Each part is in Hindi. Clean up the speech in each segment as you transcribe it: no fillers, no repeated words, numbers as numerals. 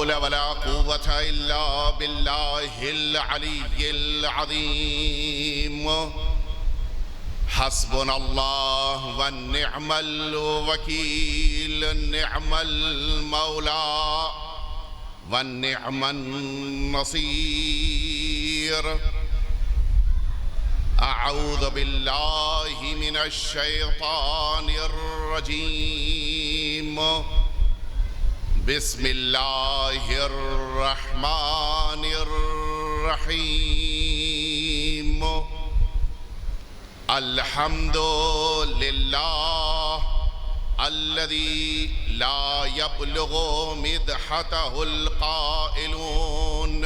हौल वला कुव्वता इल्ला बिल्लाहिल अलिय्यिल अज़ीम। हस्बुनल्लाह व निअमल वकील, निअमल मौला व निअमन नसीर। अऊज़ु बिल्लाहि मिनश शैतानिर रजीम। बिस्मिल्लाहिर रहमानिर रहीम। अल्हम्दुलिल्लाह अल्लज़ी ला यब्लुगु मिदहतहुल क़ाइलून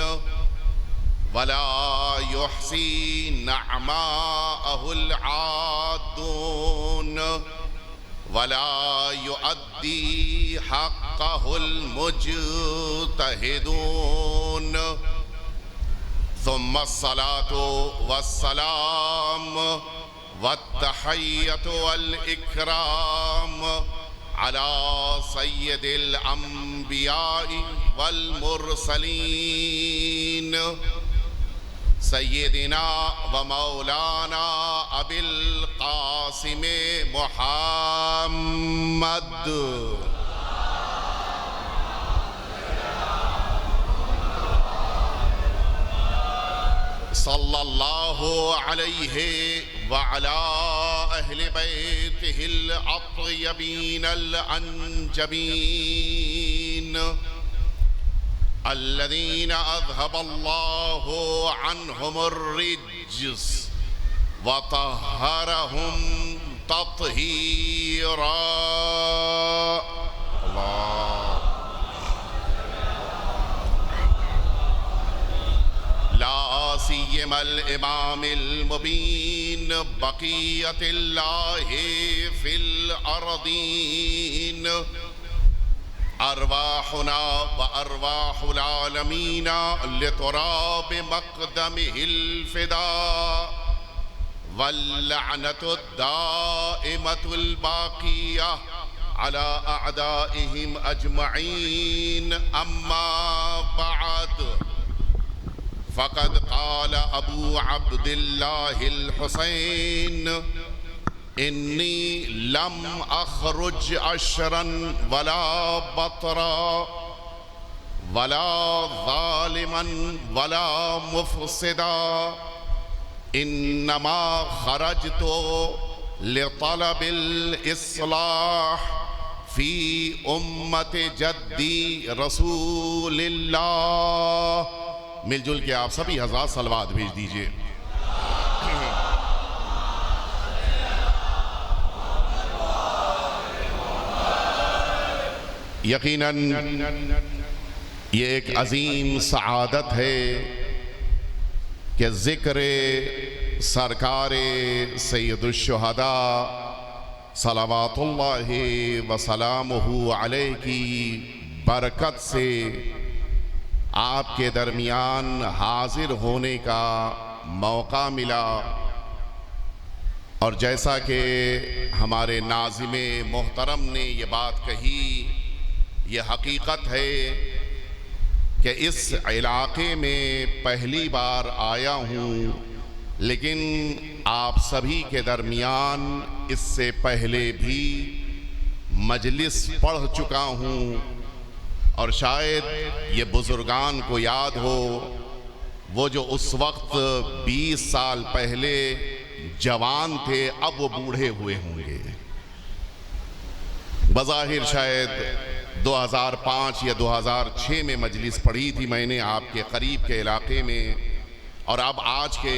वला युहसी नअमाअहुल आद्दून वला युअद्दी हक़्क़हुल मुज्तहिदून। सुम्मा अस्सलातु वस्सलाम वत्तहिय्यतु वल इकराम अला सय्यदिल अंबिया'i वल मुरसलीन सय्यदिना व मौलाना अबिल क़ासिम मुहम्मद। सल्लल्लाहु अलैहि व अला अहलि बैतिहिल अत्यबीनल अंजबीन अल्लज़ीना अज़हबल्लाहु अन्हुमुर रिज्स व तह्हरहुम तत्हीरा। ला सियमल इमामिल मुबीन बक़ियतिल्लाहि फिल अर्दीन। अरवाहुना व अरवाहुल आलमीना लितुराब मक़दमिहिल फ़िदा वल लअनतुद दाइमतुल बाक़िया अला अअदाइहिम अजमईन। अम्मा बअद फ़क़द क़ाल अबू अब्दिल्लाहिल हुसैन इन्नी लम अख़रुज अशरन वला बतरा वला ज़ालिमन वला मुफ़सिदा इन्नमा ख़रजतु लितलबिल इस्लाह फ़ी उम्मति जद्दी रसूलिल्लाह। मिलजुल के आप सभी हज़रात सलवात भेज दीजिए। यकीनन ये एक अजीम सआदत है कि ज़िक्र सरकारे सय्यदुश्शुहदा सलावतुल्लाहि व सलामुहु अलैहि की बरकत से आपके दरमियान हाजिर होने का मौका मिला। और जैसा कि हमारे नाज़िम मोहतरम ने ये बात कही, ये हकीकत है कि इस इलाक़े में पहली बार आया हूँ, लेकिन आप सभी के दरमियान इससे पहले भी मजलिस पढ़ चुका हूँ। और शायद ये बुज़ुर्गान को याद हो, वो जो उस वक्त 20 साल पहले जवान थे, अब वो बूढ़े हुए होंगे। बज़ाहिर शायद 2005 या 2006 में मजलिस पढ़ी थी मैंने आपके करीब के इलाके में। और अब आज के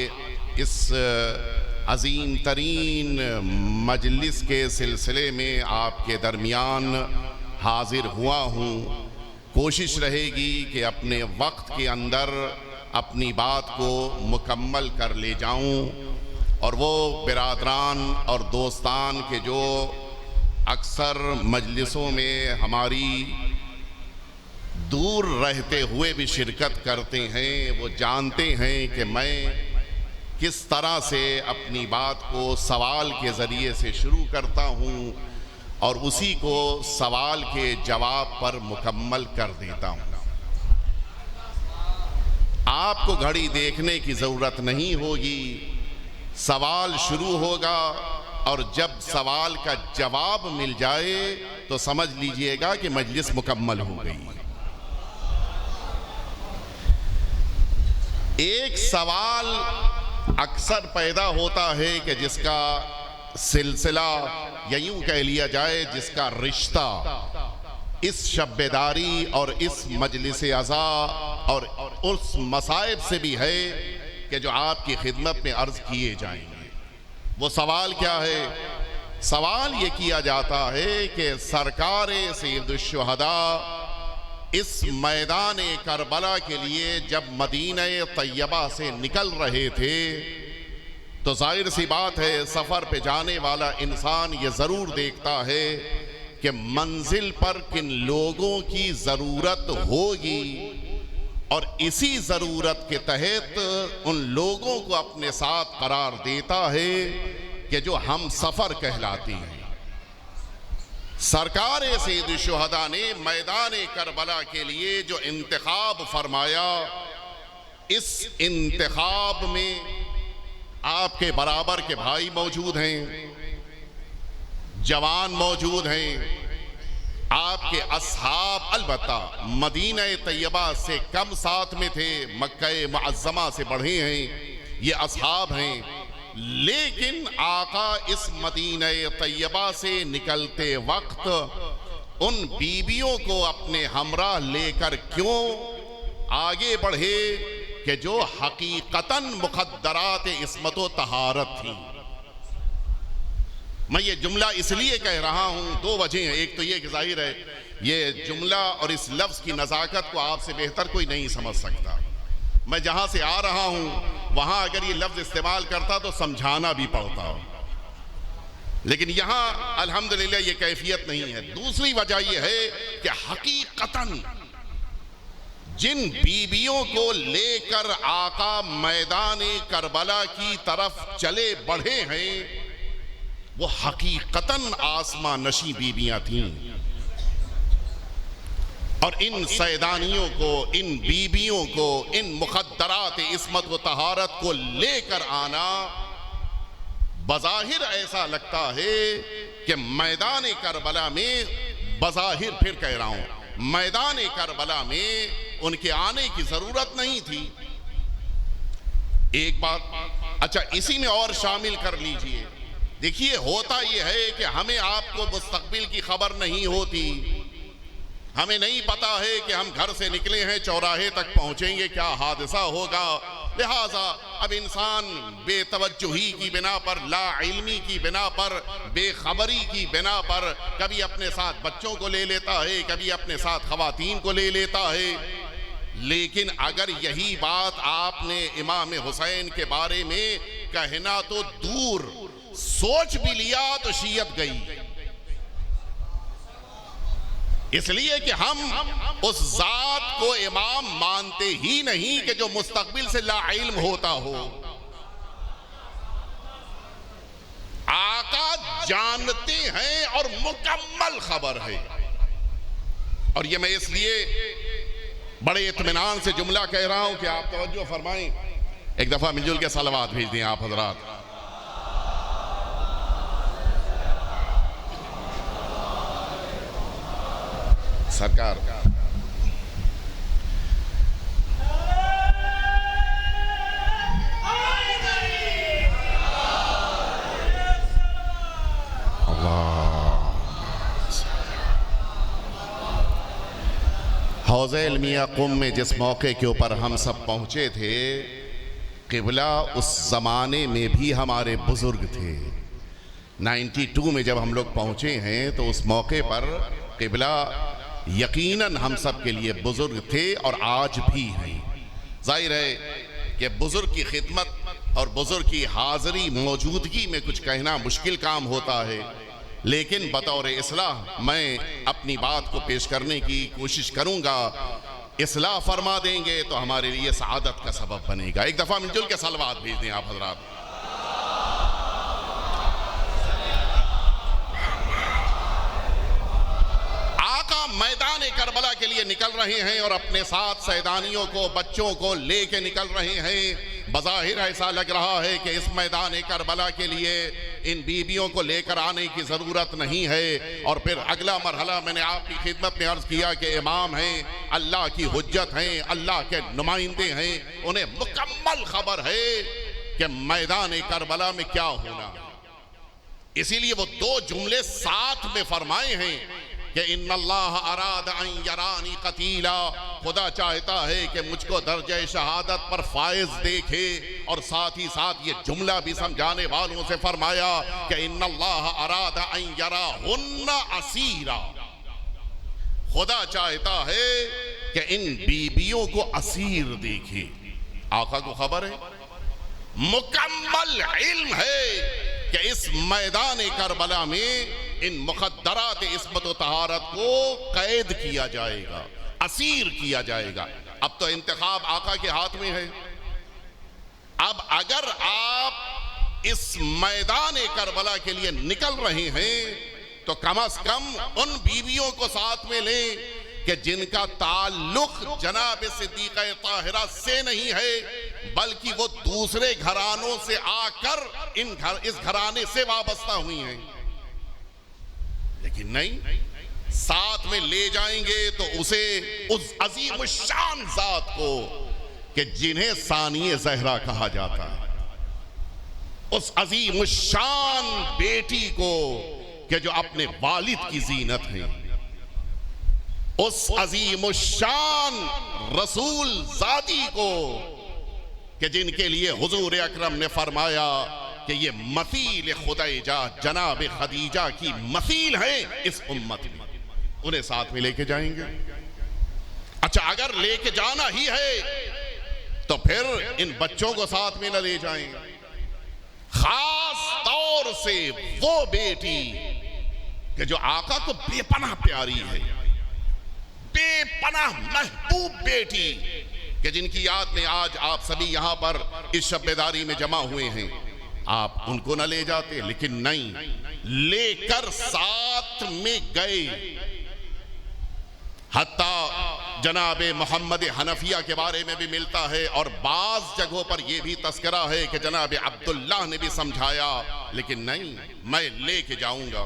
इस अज़ीम तरीन मजलिस के सिलसिले में आपके दरमियान हाजिर हुआ हूँ। कोशिश रहेगी कि अपने वक्त के अंदर अपनी बात को मुकम्मल कर ले जाऊँ और वो बिरादरान और दोस्तान के जो अक्सर मजलिसों में हमारी दूर रहते हुए भी शिरकत करते हैं, वो जानते हैं कि मैं किस तरह से अपनी बात को सवाल के ज़रिए से शुरू करता हूँ और उसी को सवाल के जवाब पर मुकम्मल कर देता हूँ। आपको घड़ी देखने की ज़रूरत नहीं होगी। सवाल शुरू होगा और जब सवाल का जवाब मिल जाए तो समझ लीजिएगा कि मजलिस मुकम्मल हो गई। एक सवाल अक्सर पैदा होता है कि जिसका सिलसिला या यूं कह लिया जाए जिसका रिश्ता इस शब्बेदारी और इस मजलिस अज़ा और उस मसाइब से भी है कि जो आपकी खिदमत में अर्ज किए जाएंगे। वो सवाल क्या है? सवाल ये किया जाता है कि सरकार सैयदुश्शुहदा इस मैदान करबला के लिए जब मदीना तैयबा से निकल रहे थे तो जाहिर सी बात है सफ़र पे जाने वाला इंसान ये ज़रूर देखता है कि मंजिल पर किन लोगों की ज़रूरत होगी और इसी ज़रूरत के तहत उन लोगों को अपने साथ करार देता है कि जो हम सफ़र कहलाती हैं। सरकार सैयदुश्शुहदा ने मैदान करबला के लिए जो इंतखाब फरमाया, इस इंतखाब में आपके बराबर के भाई मौजूद हैं, जवान मौजूद हैं, आपके असहाब अलबत्ता मदीना तैयबा से कम साथ में थे, मक्का मुअज़्ज़मा से बढ़े हैं, ये असहाब हैं। लेकिन आका इस मदीना तैयबा से निकलते वक्त उन बीबियों को अपने हमरा लेकर क्यों आगे बढ़े कि जो हकीकतन मुक़द्दरात इस्मत व तहारत थी। मैं ये जुमला इसलिए कह रहा हूं, दो वजह हैं। एक तो ये कि जाहिर है ये जुमला और इस लफ्ज़ की नज़ाकत को आपसे बेहतर कोई नहीं समझ सकता। मैं जहां से आ रहा हूं वहां अगर ये लफ्ज़ इस्तेमाल करता तो समझाना भी पड़ता, लेकिन यहां अल्हम्दुलिल्लाह ये कैफियत नहीं है। दूसरी वजह यह है कि हकीकतन जिन बीबियों को लेकर आका मैदान करबला की तरफ चले बढ़े हैं वो हकीकतन आसमां नशी बीबियां थीं। और इन सैदानियों को, इन बीबियों को, इन मुक़द्दरात इस्मत व तहारत को लेकर आना बज़ाहिर ऐसा लगता है कि मैदान करबला में, बज़ाहिर फिर कह रहा हूं, मैदान करबला में उनके आने की जरूरत नहीं थी। एक बात अच्छा इसी में और शामिल कर लीजिए। देखिए होता यह है कि हमें आपको मुस्तकबिल की खबर नहीं होती, हमें नहीं पता है कि हम घर से निकले हैं चौराहे तक पहुंचेंगे क्या हादसा होगा। लिहाजा अब इंसान बेतवज्जुही की बिना पर, ला इल्मी की बिना पर, बेखबरी की बिना पर कभी अपने साथ बच्चों को ले लेता है, कभी अपने साथ खवातीन को ले लेता है। लेकिन अगर यही बात आपने इमाम हुसैन के बारे में कहना तो दूर, सोच भी लिया तो शियत गई। इसलिए कि हम उस जात को इमाम मानते ही नहीं कि जो मुस्तकबिल से लाइल्म होता हो। आका जानते हैं और मुकम्मल खबर है। और ये मैं इसलिए बड़े इत्मीनान से जुमला कह रहा हूं कि आप तवज्जो फरमाएं। एक दफा मिलजुल के सलावत भेज दें आप हजरात। सरकार हौज़े इल्मिया कुम में जिस मौके के ऊपर हम सब पहुंचे थे, क़िबला उस ज़माने में भी हमारे बुज़ुर्ग थे। 92 में जब हम लोग पहुंचे हैं तो उस मौके पर क़िबला यकीनन हम सब के लिए बुजुर्ग थे और आज भी हैं। जाहिर है कि बुजुर्ग की खिदमत और बुजुर्ग की हाज़िरी मौजूदगी में कुछ कहना मुश्किल काम होता है, लेकिन बतौर इस्लाह मैं अपनी बात को पेश करने की कोशिश करूंगा। इस्लाह फरमा देंगे तो हमारे लिए सआदत का सबब बनेगा। एक दफ़ा मिलजुल के सलवात भेज दें आप हजरात। मैदान करबला के लिए निकल रहे हैं और अपने साथ सैदानियों को, बच्चों को लेके निकल रहे हैं। बज़ाहिर ऐसा लग रहा है कि इस मैदान करबला के लिए इन बीबियों को लेकर आने की ज़रूरत नहीं है। और फिर अगला मरहला मैंने आपकी खिदमत में अर्ज़ किया कि इमाम हैं, अल्लाह की हुज्जत हैं, अल्लाह के नुमाइंदे हैं, उन्हें मुकम्मल खबर है कि मैदान करबला में क्या होना है। इसीलिए वो दो जुमले साथ में फरमाए हैं कि इन्नल्लाह अराद अन यरानी कतीला, खुदा चाहता है कि मुझको दर्जे शहादत पर फायज देखे। और साथ ही साथ ये जुमला भी समझाने वालों से फरमाया कि इन्नल्लाह अराद अन यराहुन्ना असीरा, खुदा चाहता है कि इन बीबियों को असीर देखे। आका को खबर है, मुकम्मल इल्म है कि इस मैदान करबला में इन मुक़द्दरात इस्मत व तहारत को कैद किया जाएगा, असीर किया जाएगा। अब तो इंतखाब आका के हाथ में है। अब अगर आप इस मैदान करबला के लिए निकल रहे हैं तो कम से कम उन बीवियों को साथ में लें कि जिनका ताल्लुक जनाब सिद्दीक़ा ताहिरा से नहीं है, बल्कि वो दूसरे घरानों से आकर इस घराने से वाबस्ता हुई हैं। लेकिन नहीं, साथ में ले जाएंगे तो उसे, उस अजीम शान जात को कि जिन्हें सानिए ज़हरा कहा जाता है, उस अजीम शान बेटी को कि जो अपने वालिद की जीनत है, उस अजीम शान रसूल ज़ादी को कि जिनके लिए हुजूर अकरम ने फरमाया कि ये मसील खुदैजा जनाब खदीजा की मसील है इस उम्मत में, उन्हें साथ में लेके जाएंगे। अच्छा, अगर लेके जाना ही है तो फिर इन बच्चों को साथ में न ले जाएंगे। खास तौर से वो बेटी कि जो आका को बेपनाह प्यारी है, बेपनाह महबूब बेटी कि जिनकी याद में आज आप सभी यहां पर इस शब-ए-दारी में जमा हुए हैं, आप उनको न ले जाते। लेकिन नहीं, लेकर साथ में गए। हत्ता जनाबे मोहम्मद हनफिया के बारे में भी मिलता है और बाज जगहों पर यह भी तस्करा है कि जनाबे अब्दुल्लाह ने भी समझाया, लेकिन नहीं, मैं लेके जाऊंगा।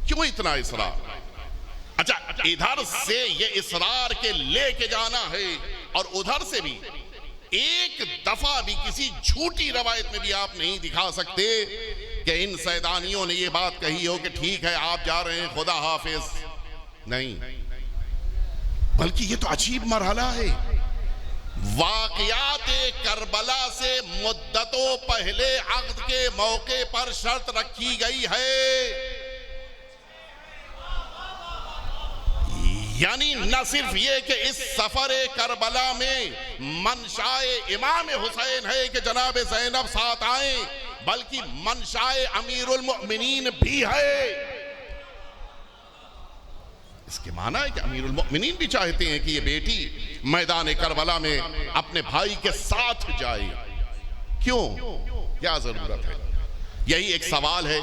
क्यों इतना इसरार? अच्छा, इधर से ये इसरार के लेके जाना है और उधर से भी एक दफा भी किसी झूठी रवायत में भी आप नहीं दिखा सकते कि इन सैदानियों ने ये बात कही हो कि ठीक है आप जा रहे हैं, खुदा हाफिज। नहीं, बल्कि ये तो अजीब मरहला है। वाक़यात करबला से मुद्दतों पहले अक़्द के मौके पर शर्त रखी गई है, यानी न सिर्फ ये कि इस सफर करबला में मनशाए इमाम हुसैन है कि जनाब ज़ैनब साथ आए, बल्कि मनशाए अमीरुल मोमिनीन भी है। इसके माना है कि अमीरुल मोमिनीन भी चाहते हैं कि ये बेटी मैदान करबला में अपने भाई के साथ जाए। क्यों, क्या जरूरत है? यही एक सवाल है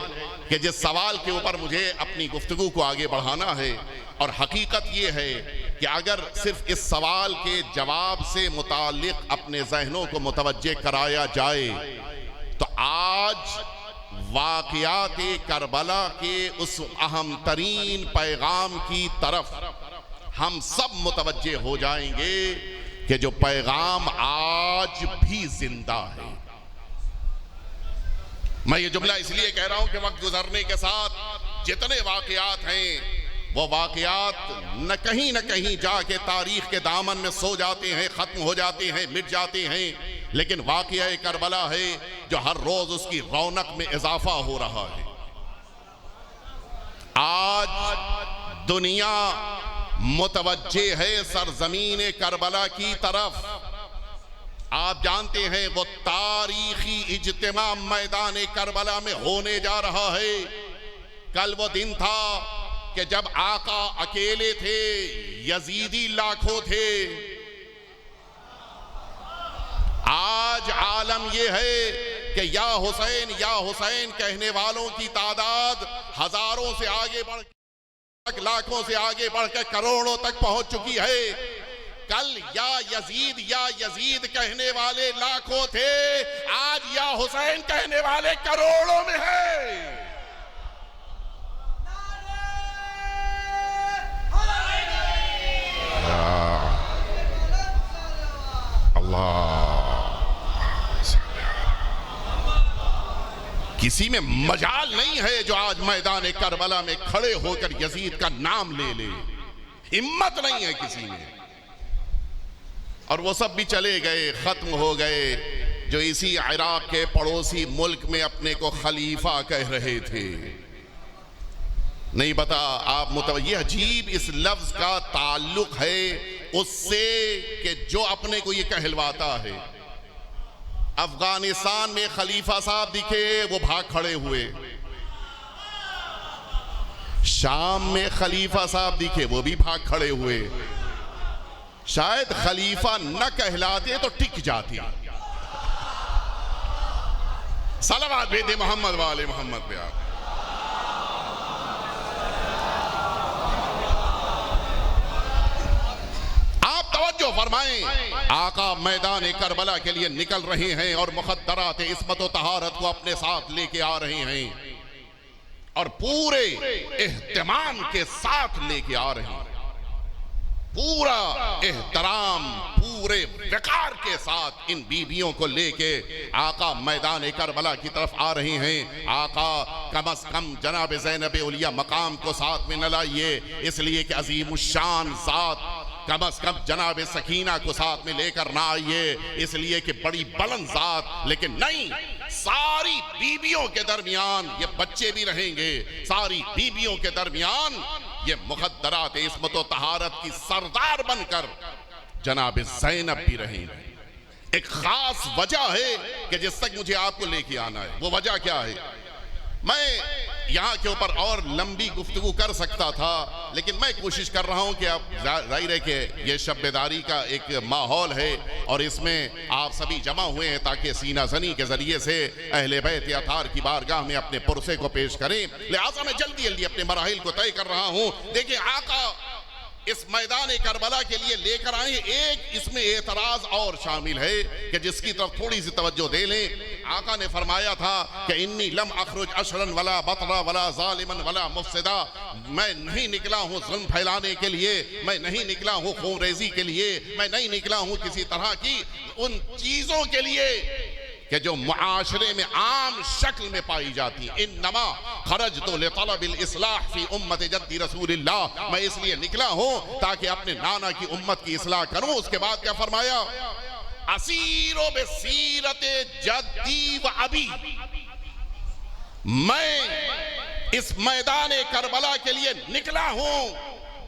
कि जिस सवाल के ऊपर मुझे अपनी गुफ्तगू को आगे बढ़ाना है। और हकीकत ये है कि अगर सिर्फ इस सवाल के जवाब से मुताल्लिक अपने जहनों को मुतवज्जे कराया जाए तो आज वाक़यात करबला के उस अहम तरीन पैगाम की तरफ हम सब मुतवज्जे हो जाएंगे कि जो पैगाम आज भी जिंदा है। मैं ये जुमला इसलिए कह रहा हूं कि वक्त गुजरने के साथ जितने वाक़यात हैं वो वाक़यात न कहीं जाके तारीख के दामन में सो जाते हैं, ख़त्म हो जाते हैं, मिट जाते हैं। लेकिन वाक़या करबला है जो हर रोज़ उसकी रौनक में इजाफा हो रहा है। आज दुनिया मुतवज्जे है सरज़मीन करबला की तरफ। आप जानते हैं वो तारीखी इज्तिमा मैदान करबला में होने जा रहा है। कल वो दिन था कि जब आका अकेले थे, यजीदी लाखों थे। आज आलम यह है कि या हुसैन कहने वालों की तादाद हजारों से आगे बढ़ लाखों से आगे बढ़कर करोड़ों तक पहुंच चुकी है। कल या यजीद कहने वाले लाखों थे, आज या हुसैन कहने वाले करोड़ों में है। किसी में मजाल नहीं है जो आज मैदान करबला में खड़े होकर यजीद का नाम ले ले, हिम्मत नहीं है किसी में। और वो सब भी चले गए, खत्म हो गए जो इसी इराक के पड़ोसी मुल्क में अपने को खलीफा कह रहे थे। नहीं पता आप ये अजीब इस लफ्ज का ताल्लुक है उससे कि जो अपने को ये कहलवाता है। अफगानिस्तान में खलीफा साहब दिखे, वो भाग खड़े हुए। शाम में खलीफा साहब दिखे, वो भी भाग खड़े हुए। शायद खलीफा न कहलाते तो टिक जाती। सलावत भेदे मोहम्मद वाले मोहम्मद पे आप। तवज्जो फरमाएं, आका मैदान करबला के लिए निकल रहे हैं और मुखद्दरात इस्मत व तहारत को अपने साथ लेके आ रहे हैं और पूरे एहतमाम के साथ लेके आ रहे हैं। पूरा एहतराम, पूरे वकार के साथ इन बीबियों को लेके आका मैदान करबला की तरफ आ रहे हैं। आका कम अज कम जनाब ज़ैनब उलिया मकाम को साथ में न लाइए, इसलिए कि अजीमुश्शान ज़ात कम अज कम जनाब सकीना को साथ में लेकर ना आइए, इसलिए कि बड़ी बुलंद ज़ात। लेकिन नहीं, सारी बीबियों के दरमियान ये बच्चे भी रहेंगे, सारी बीबियों के दरमियान ये मुखद्दरात इस्मत व तहारत की सरदार बनकर जनाब ज़ैनब भी रहेंगे। एक खास वजह है कि जिस तक मुझे आपको लेके आना है। वो वजह क्या है? मैं यहाँ के ऊपर और लंबी गुफ्तगू कर सकता था, लेकिन मैं कोशिश कर रहा हूँ कि अब जाहिर है कि ये शब बेदारी का एक माहौल है और इसमें आप सभी जमा हुए हैं ताकि सीना जनी के जरिए से अहले बैत अतार की बारगाह में अपने पुरसे को पेश करें। लिहाजा मैं जल्दी जल्दी अपने मराहिल को तय कर रहा हूँ। देखिए, आका इस मैदान करबला के लिए लेकर आए। एक इसमें एतराज और शामिल है कि जिसकी तरफ थोड़ी सी तवज्जो दे लें। आका ने फरमाया था कि इन्नी लम अखरुज अशरन वला बतरा वला जालिमन वला मुफसिदा, मैं नहीं निकला हूँ जुल्म फैलाने के लिए, मैं नहीं निकला हूँ खूनरेजी के लिए, मैं नहीं निकला हूँ किसी तरह की उन चीजों के लिए कि जो मुआशरे में आम शक्ल में पाई जाती है। इन्नमा खरज तो लितलबिल इस्लाह फी उम्मत जद्दी रसूलिल्लाह, मैं इसलिए निकला हूं ताकि अपने नाना की उम्मत की इस्लाह करूं। उसके बाद क्या फरमाया? असीरो बेसीरते जद्दी व अबी, मैं इस मैदान करबला के लिए निकला हूं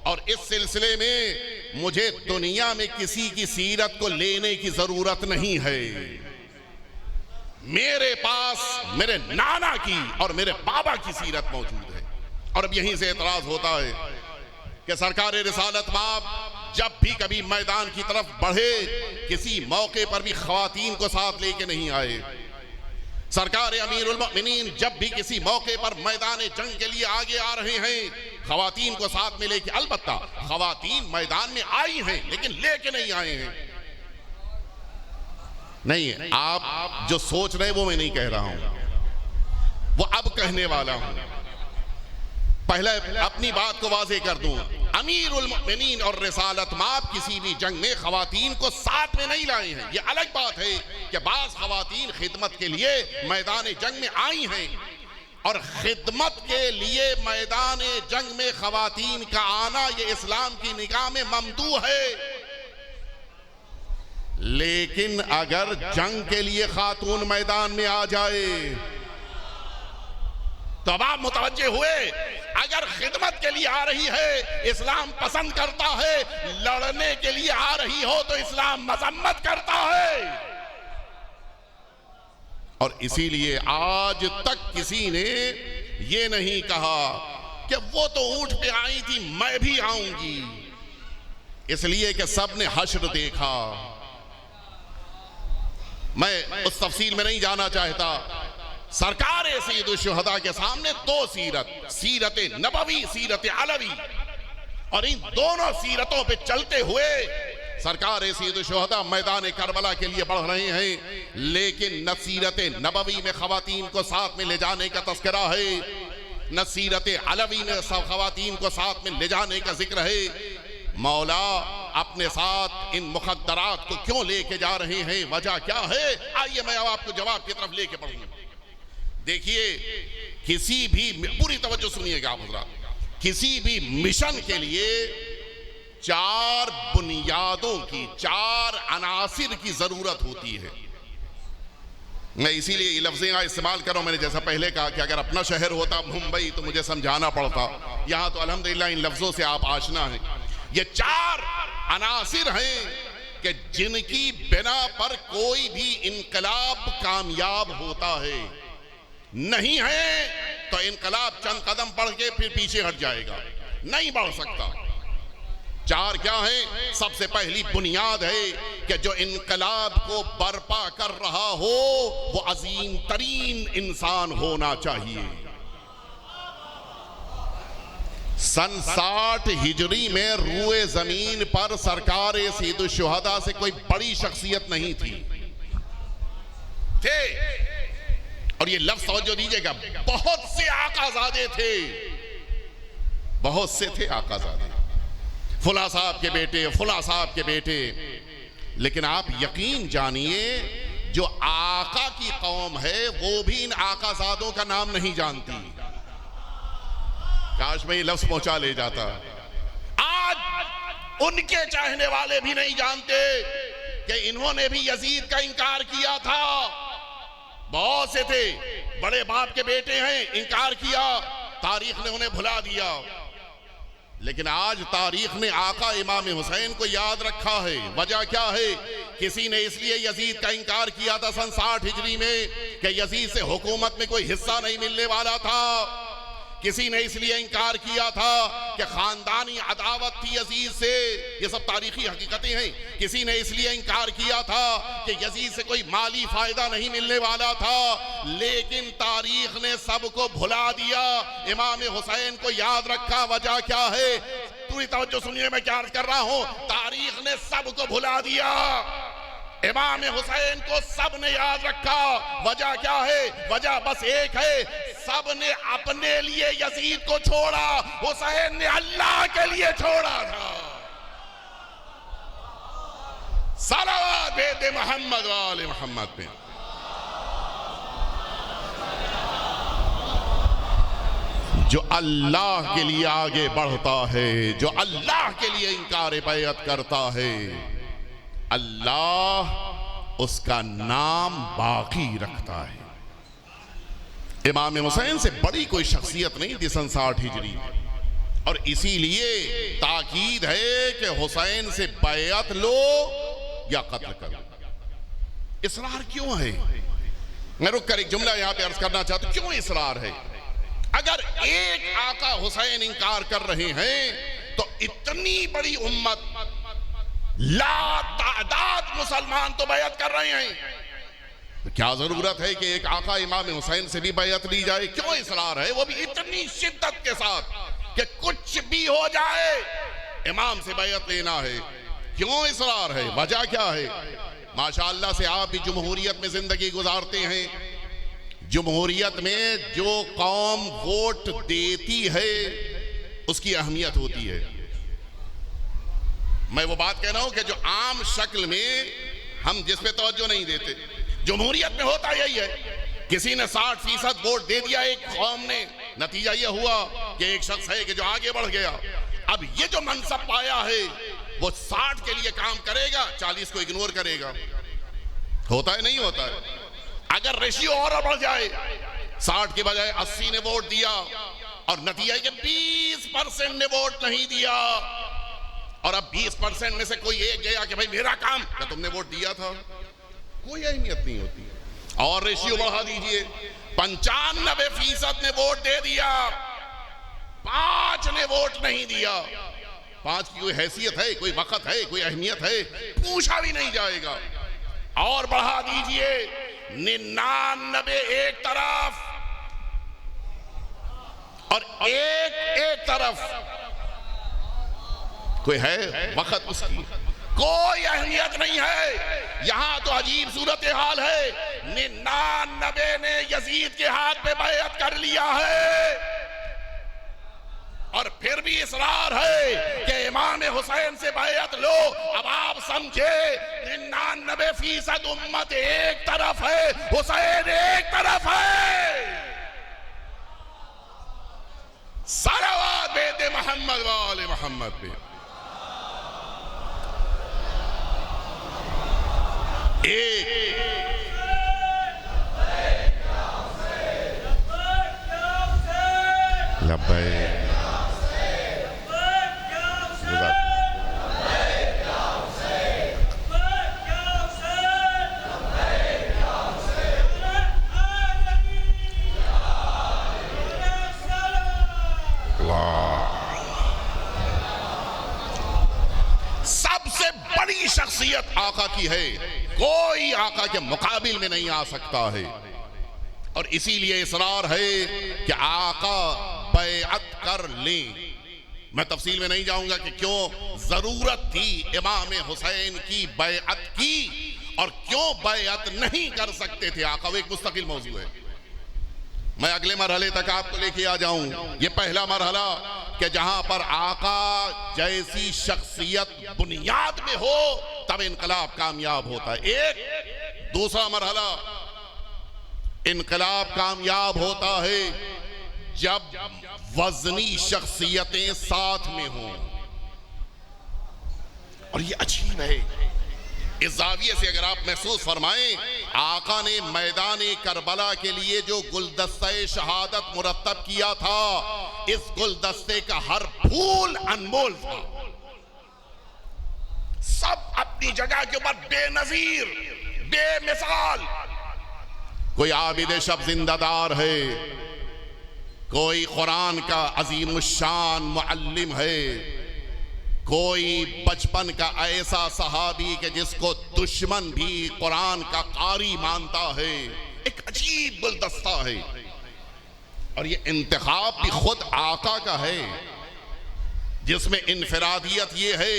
और इस सिलसिले में मुझे दुनिया में किसी की सीरत को लेने की जरूरत नहीं है। मेरे पास मेरे नाना की और मेरे बाबा की सीरत मौजूद है। और अब यहीं से एतराज होता है कि सरकार रिसालत माब जब भी कभी मैदान की तरफ बढ़े, किसी मौके पर भी खवातीन को साथ लेके नहीं आए। सरकार अमीरुल मोमिनीन जब भी किसी मौके पर मैदान जंग के लिए आगे आ रहे हैं, खवातीन को साथ में लेके, अलबत्ता खवातीन मैदान में आई हैं लेकिन लेके नहीं आए हैं। नहीं, आप जो सोच रहे वो मैं नहीं कह रहा हूं, वो अब कहने वाला हूं। पहले अपनी बात को वाज़ेह कर दूं, अमीरुल मोमिनीन और रिसालत माब किसी भी जंग में खवातीन को साथ में नहीं लाए हैं। ये अलग बात है कि बाज़ खवातीन खिदमत के लिए मैदान जंग में आई हैं और खिदमत के लिए मैदान जंग में खवातीन का आना ये इस्लाम की निगाह में ममदू है। लेकिन अगर जंग के लिए खातून मैदान में आ जाए तो अब आप मुतवज्जे हुए। अगर खिदमत के लिए आ रही है, इस्लाम पसंद करता है, लड़ने के लिए आ रही हो तो इस्लाम मजम्मत करता है। और इसीलिए आज तक किसी ने ये नहीं कहा कि वो तो ऊंट पे आई थी मैं भी आऊंगी, इसलिए कि सबने हश्र देखा। मैं उस तफसील में नहीं जाना चाहता। सरकार सैयद शुहदा के सामने दो सीरत, सीरत नबवी, सीरत अलवी, और इन दोनों सीरतों पे चलते हुए सरकार सैयद शुहदा मैदान करबला के लिए बढ़ रहे हैं। लेकिन न सीरत नबवी में खवातीन को साथ में ले जाने का तस्करा है, न सीरत अलवी में खवातीन को साथ में ले जाने का जिक्र है। मौला अपने साथ इन मुखद्दरात को क्यों लेके जा रहे हैं, वजह क्या है? आइए मैं अब आपको जवाब की तरफ लेके पढ़ूंगा। देखिए, किसी भी, पूरी तवज्जो सुनिएगा आप हज़रात, किसी भी मिशन के लिए चार बुनियादों की, चार अनासिर की जरूरत होती है। मैं इसीलिए ये लफ्ज़ें इस्तेमाल कर रहा हूं। मैंने जैसा पहले कहा कि अगर अपना शहर होता मुंबई तो मुझे समझाना पड़ता, यहां तो अल्हम्दुलिल्लाह इन लफ्ज़ों से आप आशना हैं। ये चार अनासिर हैं कि जिनकी बिना पर कोई भी इनकलाब कामयाब होता है। नहीं है तो इनकलाब चंद कदम बढ़ के फिर पीछे हट जाएगा, नहीं बढ़ सकता। चार क्या है? सबसे पहली बुनियाद है कि जो इनकलाब को बर्पा कर रहा हो वो अजीम तरीन इंसान होना चाहिए। सन 60 हिजरी में रूए जमीन पर सरकार सैयद शुहदा से कोई बड़ी शख्सियत नहीं थी थे। और ये लफ्ज तवज्जो दीजिएगा, बहुत से आकाजादे थे, बहुत से थे आकाजादे, फुला साहब के बेटे, फुला साहब के बेटे। लेकिन आप यकीन जानिए, जो आका की कौम है वो भी इन आकाजादों का नाम नहीं जानती। काश मैं ये लफ्ज पहुंचा ले जाता। आज उनके चाहने वाले भी नहीं जानते कि इन्होंने भी यजीद का इनकार किया था। बहुत से थे, बड़े बाप के बेटे हैं, इनकार किया, तारीख ने उन्हें भुला दिया। लेकिन आज तारीख ने आका इमाम हुसैन को याद रखा है। वजह क्या है? किसी ने इसलिए यजीद का इनकार किया था सन 60 हिजरी में कि यजीद से हुकूमत में कोई हिस्सा नहीं मिलने वाला था। किसी ने इसलिए इनकार किया था कि खानदानी अदावत थी यजीद से। ये सब तारीखी हकीकतें हैं। किसी ने इसलिए इनकार किया था कि यजीद से कोई माली फायदा नहीं मिलने वाला था। लेकिन तारीख ने सबको भुला दिया, इमाम हुसैन को याद रखा। वजह क्या है? पूरी तवज्जो सुनिए, मैं क्या अर्ज कर रहा हूं। तारीख ने सबको भुला दिया, इमाम हुसैन को सब ने याद रखा। वजह क्या है? वजह बस एक है, सब ने अपने लिए यजीद को छोड़ा, हुसैन ने अल्लाह के लिए छोड़ा था। सलावत भेदे मोहम्मद वाले मोहम्मद पे। जो अल्लाह के लिए आगे बढ़ता है, जो अल्लाह के लिए इनकार बैअत करता है, अल्लाह उसका नाम बाकी रखता है। इमाम हुसैन से बड़ी कोई शख्सियत नहीं थी सन 60 हिजरी में, और इसीलिए ताकीद है कि हुसैन से बैअत लो या कत्ल करो। इसरार क्यों है? मैं रुक कर एक जुमला यहां पे अर्ज करना चाहता हूं, क्यों इसरार है? अगर एक आका हुसैन इनकार कर रहे हैं तो इतनी बड़ी उम्मत, लातादाद मुसलमान तो बैअत कर रहे हैं, तो क्या जरूरत है कि एक आका इमाम हुसैन से भी बैअत ली जाए? क्यों इसरार है? वो भी इतनी शिद्दत के साथ कि कुछ भी हो जाए इमाम से बैअत लेना है। क्यों इसरार है? वजह क्या है? माशाअल्लाह से आप भी जमहूरियत में जिंदगी गुजारते हैं। जमहूरियत में जो कौम वोट देती है उसकी अहमियत होती है। मैं वो बात कह रहा हूं कि जो आम शक्ल में हम जिस पे तवज्जो नहीं देते, जमहूरियत में होता यही है। किसी ने 60% वोट दे दिया एक कौम ने, नतीजा यह हुआ कि एक शख्स है कि जो आगे बढ़ गया। अब ये जो मनसब पाया है वो 60 के लिए काम करेगा, 40 को इग्नोर करेगा। होता है नहीं होता है? अगर रेशियो और बढ़ जाए, 60 के बजाय 80 ने वोट दिया और नतीजा कि 20% ने वोट नहीं दिया, और अब 20% में से कोई एक गया कि भाई मेरा काम, क्या तुमने वोट दिया था? कोई अहमियत नहीं होती। और रेशियो बढ़ा दीजिए, 95% ने वोट दे दिया, 5 ने वोट नहीं दिया। 5 की कोई हैसियत है, कोई वक्त है, कोई अहमियत है? पूछा भी नहीं जाएगा। और बढ़ा दीजिए, 99 एक तरफ और एक तरफ। कोई है वक्त उसकी कोई अहमियत नहीं है। यहां तो अजीब सूरत हाल है। 99 ने यजीद के हाथ पे बैअत कर लिया है और फिर भी इसरार है कि इमाम हुसैन से बैअत लो। अब आप समझे, 99% उम्मत एक तरफ है, हुसैन एक तरफ है। सलावत बेटे मोहम्मद वाले मोहम्मद पे। लब्बैक सबसे बड़ी शख्सियत आका की है, कोई आका के मुकाबिल में नहीं आ सकता है। और इसीलिए इसरार है कि आका बैअत कर लें। मैं तफसील में नहीं जाऊंगा कि क्यों जरूरत थी इमाम हुसैन की बैअत की और क्यों बैअत नहीं कर सकते थे आका। वो एक मुस्तकिल मौजू है। मैं अगले मरहले तक आपको लेके आ जाऊं। ये पहला मरहला कि जहां पर आका जैसी शख्सियत बुनियाद में हो तब इनकलाब कामयाब होता है। एक दूसरा मरहला, इनकलाब कामयाब होता है जब वजनी शख्सियतें साथ में हों। और ये अजीब है। इस जाविये से अगर आप महसूस फरमाएं, आका ने मैदान करबला के लिए जो गुलदस्ते शहादत मुरत्तब किया था, इस गुलदस्ते का हर फूल अनमोल था। सब अपनी जगह के ऊपर बेनजीर, बेमिसाल। कोई आबिद शब जिंदादार है, कोई कुरान का अजीम शान मुअल्लिम है, कोई बचपन का ऐसा सहाबी के जिसको दुश्मन भी कुरान का कारी मानता है। एक अजीब गुलदस्ता है। और ये इंतखाब भी खुद आका का है, जिसमें इनफरादियत ये है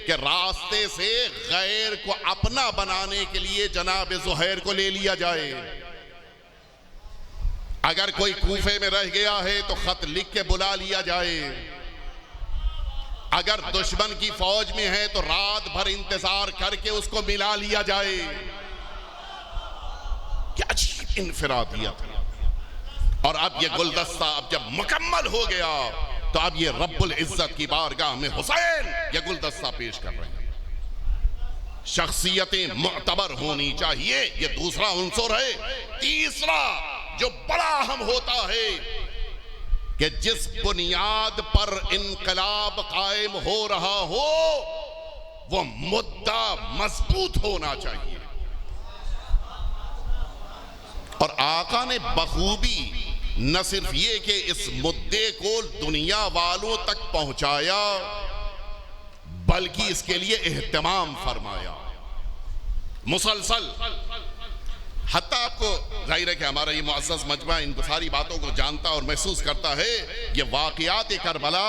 कि रास्ते से गैर को अपना बनाने के लिए जनाब ज़ुहैर को ले लिया जाए। अगर कोई कूफे में रह गया है तो खत लिख के बुला लिया जाए। अगर दुश्मन की फौज में है तो रात भर इंतजार करके उसको मिला लिया जाए। क्या अजीब इनफरादियत। और अब ये गुलदस्ता अब जब मुकम्मल हो गया तो अब ये रब्बुल इज्जत की बारगाह में हुसैन ये गुलदस्ता पेश कर रहे हैं। शख्सियतें मुअतबर होनी चाहिए, ये दूसरा उन्सुर है। तीसरा जो बड़ा अहम होता है कि जिस बुनियाद पर इनकलाब कायम हो रहा हो वो मुद्दा मजबूत होना चाहिए। और आका ने बखूबी न सिर्फ ये कि इस मुद्दे को दुनिया वालों तक पहुंचाया, बल्कि इसके लिए एहतमाम फरमाया मुसलसल। हत्ता आपको जाहिर है कि हमारा ये मुअज़्ज़ज़ मजमा इन सारी बातों को जानता और महसूस करता है। ये वाक़ियात करबला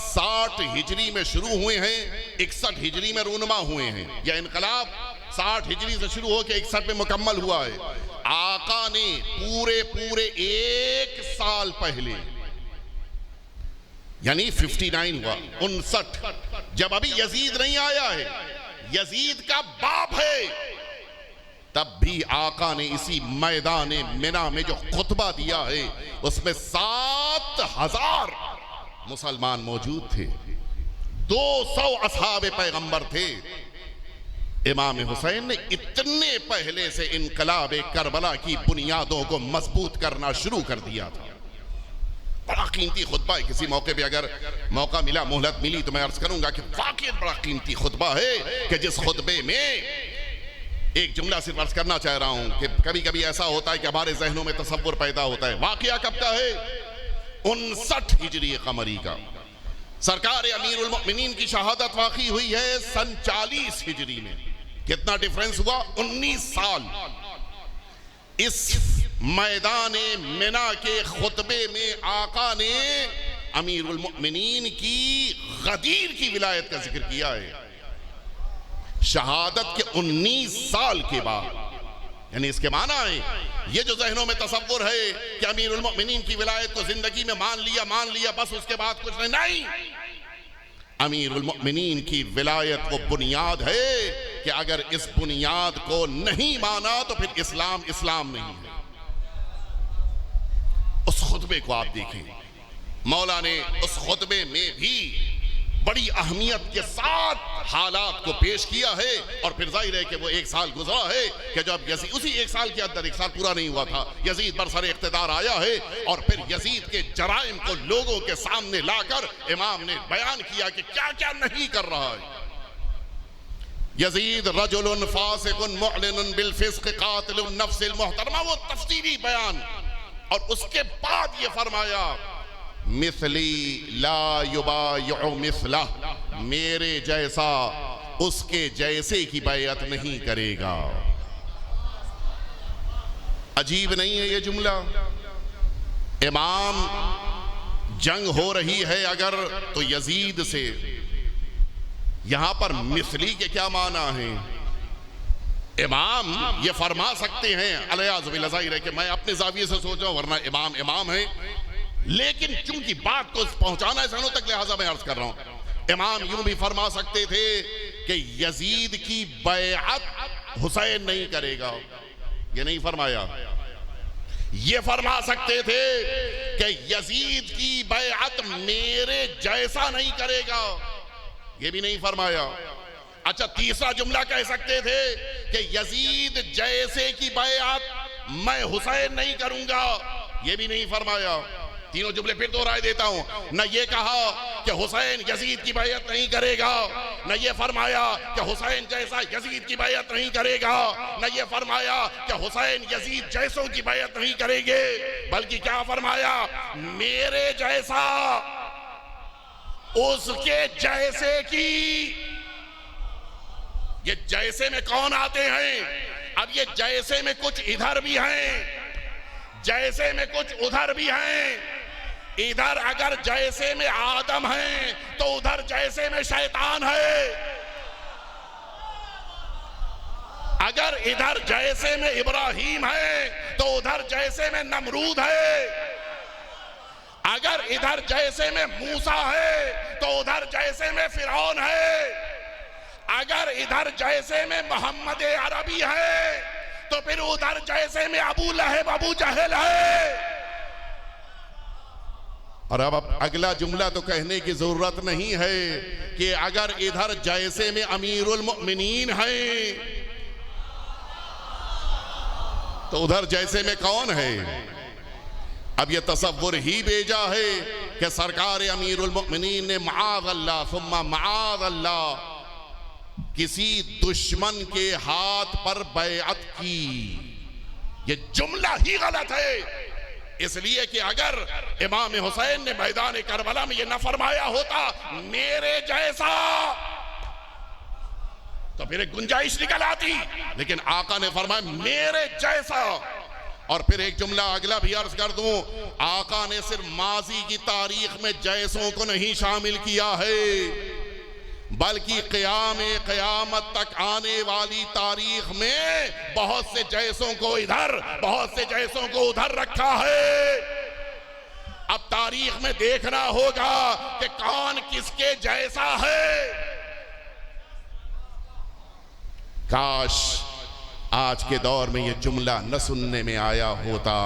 60 हिजरी में शुरू हुए हैं, 61 हिजरी में रूनमा हुए हैं। यह इनकलाब 60 हिजरी से शुरू होकर 61 में मुकम्मल हुआ है। आका ने पूरे 1 साल पहले, यानी 59 हुआ, 59, जब अभी यजीद नहीं आया है, यजीद का बाप है, तब भी आका ने इसी मैदान मिना में जो खुतबा दिया है उसमें 7000 मुसलमान मौजूद थे। 200 असहाबे पैगंबर थे। इमाम हुसैन ने इतने पहले से इनकलाब करबला की बुनियादों को मजबूत करना शुरू कर दिया था। बड़ा कीमती खुतबा है। किसी मौके पे अगर मौका मिला, मोहलत मिली, तो मैं अर्ज करूंगा कि वाकई बड़ा कीमती खुतबा है कि जिस खुतबे में एक जुमला सिर्फ अर्ज करना चाह रहा हूं कि कभी कभी ऐसा होता है कि हमारे जहनों में तसव्वुर पैदा होता है। वाकया कब का है? 59 हिजरी कमरी का। सरकार अमीरुल मोमिनीन की शहादत वाकई हुई है सन 40 हिजरी में। कितना डिफरेंस हुआ? 19 साल। इस मैदान मिना के खुतबे में आका ने अमीरुल मोमिनीन की गदीर की विलायत का जिक्र किया है। शहादत के 19 साल के बाद, यानी इसके माना है, ये जो जहनों में तसव्वुर है कि अमीरुल मोमिनीन की विलायत को जिंदगी में मान लिया बस उसके बाद कुछ नहीं। अमीरुल मोमिनीन की विलायत वो बुनियाद है कि अगर इस बुनियाद को नहीं माना तो फिर इस्लाम इस्लाम नहीं है। उस खुतबे को आप देखें, मौला ने उस खुतबे में भी बड़ी अहमियत के साथ हालात को पेश किया है। और फिर जाहिर है कि वो 1 साल गुजरा है कि जब यजीद, उसी 1 साल के अंदर, 1 साल पूरा नहीं हुआ था, यजीद बरसर इख्तिदार आया है। और फिर यजीद के जराइम को लोगों के सामने लाकर इमाम ने बयान किया कि क्या क्या नहीं कर रहा है। यजीद रजुलन फासिकुन मुअलिनुन बिल फिस्क कातिलुन नफ्सिल मुहतरमा, वो तफसीली बयान। और उसके बाद ये फरमाया, मिसली ला युबायउ मिसला, मेरे जैसा उसके जैसे की बैयत नहीं करेगा। अजीब नहीं है ये जुमला? इमाम जंग हो रही है अगर तो यजीद से, यहां पर मिसली के क्या माना है? इमाम ये फरमा सकते हैं, अलयाज़ुबिल्लाह, ज़ाहिर है कि मैं अपने ज़ाविये से सोच रहा हूं, वरना इमाम इमाम है, लेकिन चूंकि बात को पहुंचाना है जहनों तक, लिहाजा मैं अर्ज कर रहा हूं। इमाम यूं भी फरमा सकते थे कि यजीद की बैअत हुसैन नहीं करेगा, ये नहीं फरमाया। ये फरमा सकते थे कि यजीद की बैअत मेरे जैसा नहीं करेगा, ये भी नहीं फरमाया। अच्छा, तीसरा जुमला कह सकते थे कि यजीद जैसे की बैअत मैं हुसैन नहीं करूंगा, ये भी नहीं फरमाया। तीनों जुमले फिर दोहराए देता हूं। न ये कहा कि हुसैन यजीद की बैअत नहीं करेगा, न ये फरमाया कि हुसैन जैसा यजीद की बैअत नहीं करेगा, न ये फरमाया कि हुसैन यजीद जैसों की बैअत नहीं करेंगे, बल्कि क्या फरमाया, मेरे जैसा उसके जैसे की। ये जैसे में कौन आते हैं? अब ये जैसे में कुछ इधर भी हैं, जैसे में कुछ उधर भी हैं। इधर अगर जैसे में आदम है तो उधर जैसे में शैतान है। अगर इधर जैसे में इब्राहीम है तो उधर जैसे में नमरूद है। अगर इधर जैसे में मूसा है तो उधर जैसे में फिरौन है। अगर इधर जैसे में मोहम्मद अरबी है तो फिर उधर जैसे में अबू लहब अबू जहल है। और अब अगला जुमला तो कहने की जरूरत नहीं है कि अगर इधर जैसे में अमीरुल मोमिनीन है तो उधर जैसे में कौन है? अब ये तसव्वुर ही भेजा है कि सरकार अमीरुल मोमिनीन ने माअज़ल्लाह सुम्मा माअज़ल्लाह किसी दुश्मन के हाथ पर बैअत की। ये जुमला ही गलत है, इसलिए कि अगर इमाम हुसैन ने मैदान करबला में ये न फरमाया होता मेरे जैसा, तो फिर एक गुंजाइश निकल आती, लेकिन आका ने फरमाया मेरे जैसा। और फिर एक जुमला अगला भी अर्ज कर दूं, आका ने सिर्फ माजी की तारीख में जैसों को नहीं शामिल किया है, बल्कि क़यामत तक आने वाली तारीख में बहुत से जैसों को इधर, बहुत से जैसों को उधर रखा है। अब तारीख में देखना होगा कि कौन किसके जैसा है। काश आज के दौर में यह जुमला न सुनने में आया होता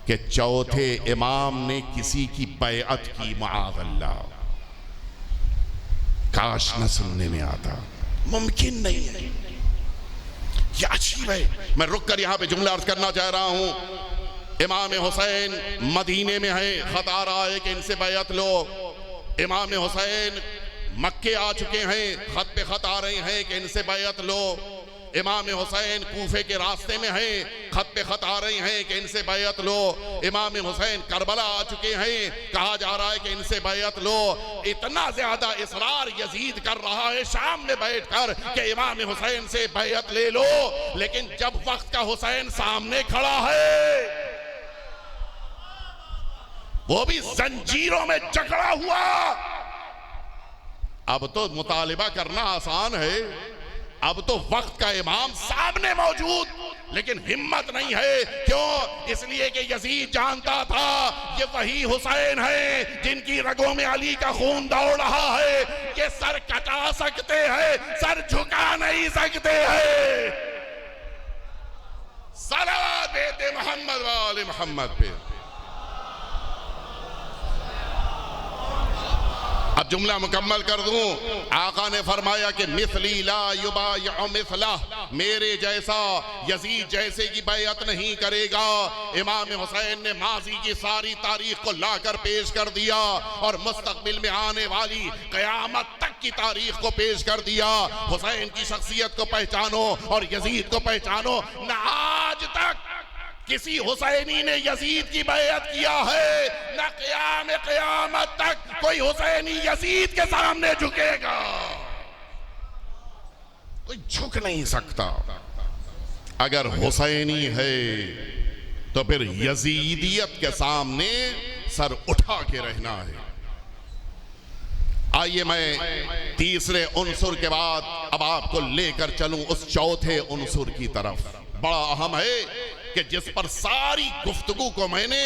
कि चौथे इमाम ने किसी की बैअत की, माअज़ल्लाह। काश न सुनने में आता, मुमकिन नहीं है। ये अजीब है। मैं रुक कर यहां पे जुमला अर्ज करना चाह रहा हूं। इमाम हुसैन मदीने में है, खत आ रहा है कि इनसे बैअत लो। इमाम हुसैन मक्के आ चुके हैं, खत पे खत आ रहे हैं कि इनसे बैअत लो। इमाम हुसैन कूफे के रास्ते में है, खत पे खत आ रहे हैं कि इनसे बैयत लो। इमाम हुसैन करबला आ चुके हैं, कहा जा रहा है कि इनसे बैयत लो। इतना ज्यादा इसरार यजीद कर रहा है शाम में बैठकर कि इमाम हुसैन से बैयत ले लो, लेकिन जब वक्त का हुसैन सामने खड़ा है, वो भी जंजीरों में जकड़ा हुआ। अब तो मुतालिबा करना आसान है, अब तो वक्त का इमाम सामने मौजूद, लेकिन हिम्मत नहीं है। क्यों? इसलिए कि यजीद जानता था ये वही हुसैन है जिनकी रगों में अली का खून दौड़ रहा है। ये सर कटा सकते हैं, सर झुका नहीं सकते हैं। सलावत देते मोहम्मद वाले मोहम्मद पे। अब जुमला मुकम्मल कर दूं। आका ने फरमाया कि मिसली ला युबायउ मिसला, मेरे जैसा यजीद जैसे की बैयत नहीं करेगा। इमाम हुसैन ने माजी की सारी तारीख को लाकर पेश कर दिया और मुस्तकबिल में आने वाली कयामत तक की तारीख को पेश कर दिया। हुसैन की शख्सियत को पहचानो और यजीद को पहचानो। न आज तक किसी हुसैनी ने यजीद की बैयत किया है, न क़यामत तक कोई हुसैनी यजीद के सामने झुकेगा। कोई झुक नहीं सकता। अगर हुसैनी है तो फिर यजीदियत के सामने सर उठा के रहना है। आइए मैं तीसरे उनसुर के बाद अब आपको लेकर चलूं उस चौथे उनसुर की तरफ। बड़ा अहम है कि जिस पर सारी गुफ्तगू को मैंने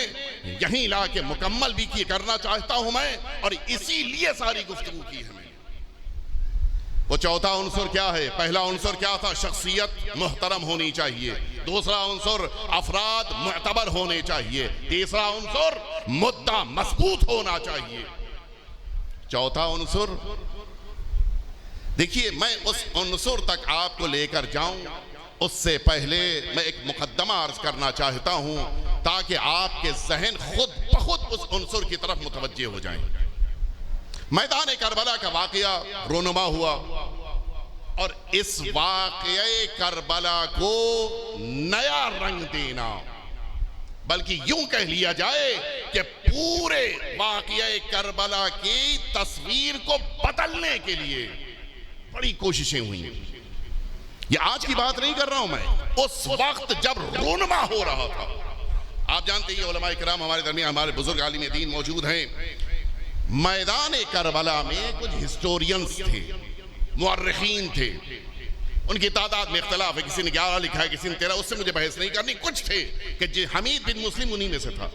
यहीं ला के मुकम्मल भी की करना चाहता हूं मैं, और इसीलिए सारी गुफ्तगू की है मैंने। वो चौथा उनसुर क्या है? पहला उनसुर क्या था? शख्सियत मुहतरम होनी चाहिए। दूसरा उनसुर अफराद मुअतबर होने चाहिए। तीसरा उनसुर मुद्दा मजबूत होना चाहिए। चौथा उनसुर, देखिए मैं उस उनसुर तक आपको लेकर जाऊं, उससे पहले मैं एक मुकद्दमा अर्ज करना चाहता हूं ताकि आपके जहन खुद बखुद उस उनसुर की तरफ मुतवज्जे हो जाएं। मैदान करबला का वाकया रोनुमा हुआ और इस वाकये करबला को नया रंग देना, बल्कि यूं कह लिया जाए कि पूरे वाकये करबला की तस्वीर को बदलने के लिए बड़ी कोशिशें हुई। ये आज की बात नहीं कर रहा हूं मैं, उस वक्त जब रोनमा हो रहा था। आप जानते हैं उलमाए किराम हमारे दरमियान, हमारे बुजुर्ग आलिम दीन मौजूद हैं। मैदान करबला में कुछ हिस्टोरियंस थे, मुअर्रिखीन थे, उनकी तादाद में इख्तलाफ है। किसी ने 11 लिखा है, किसी ने 13, उससे मुझे बहस नहीं करनी। कुछ थे कि हमीद बिन मुस्लिम उन्हीं में से था।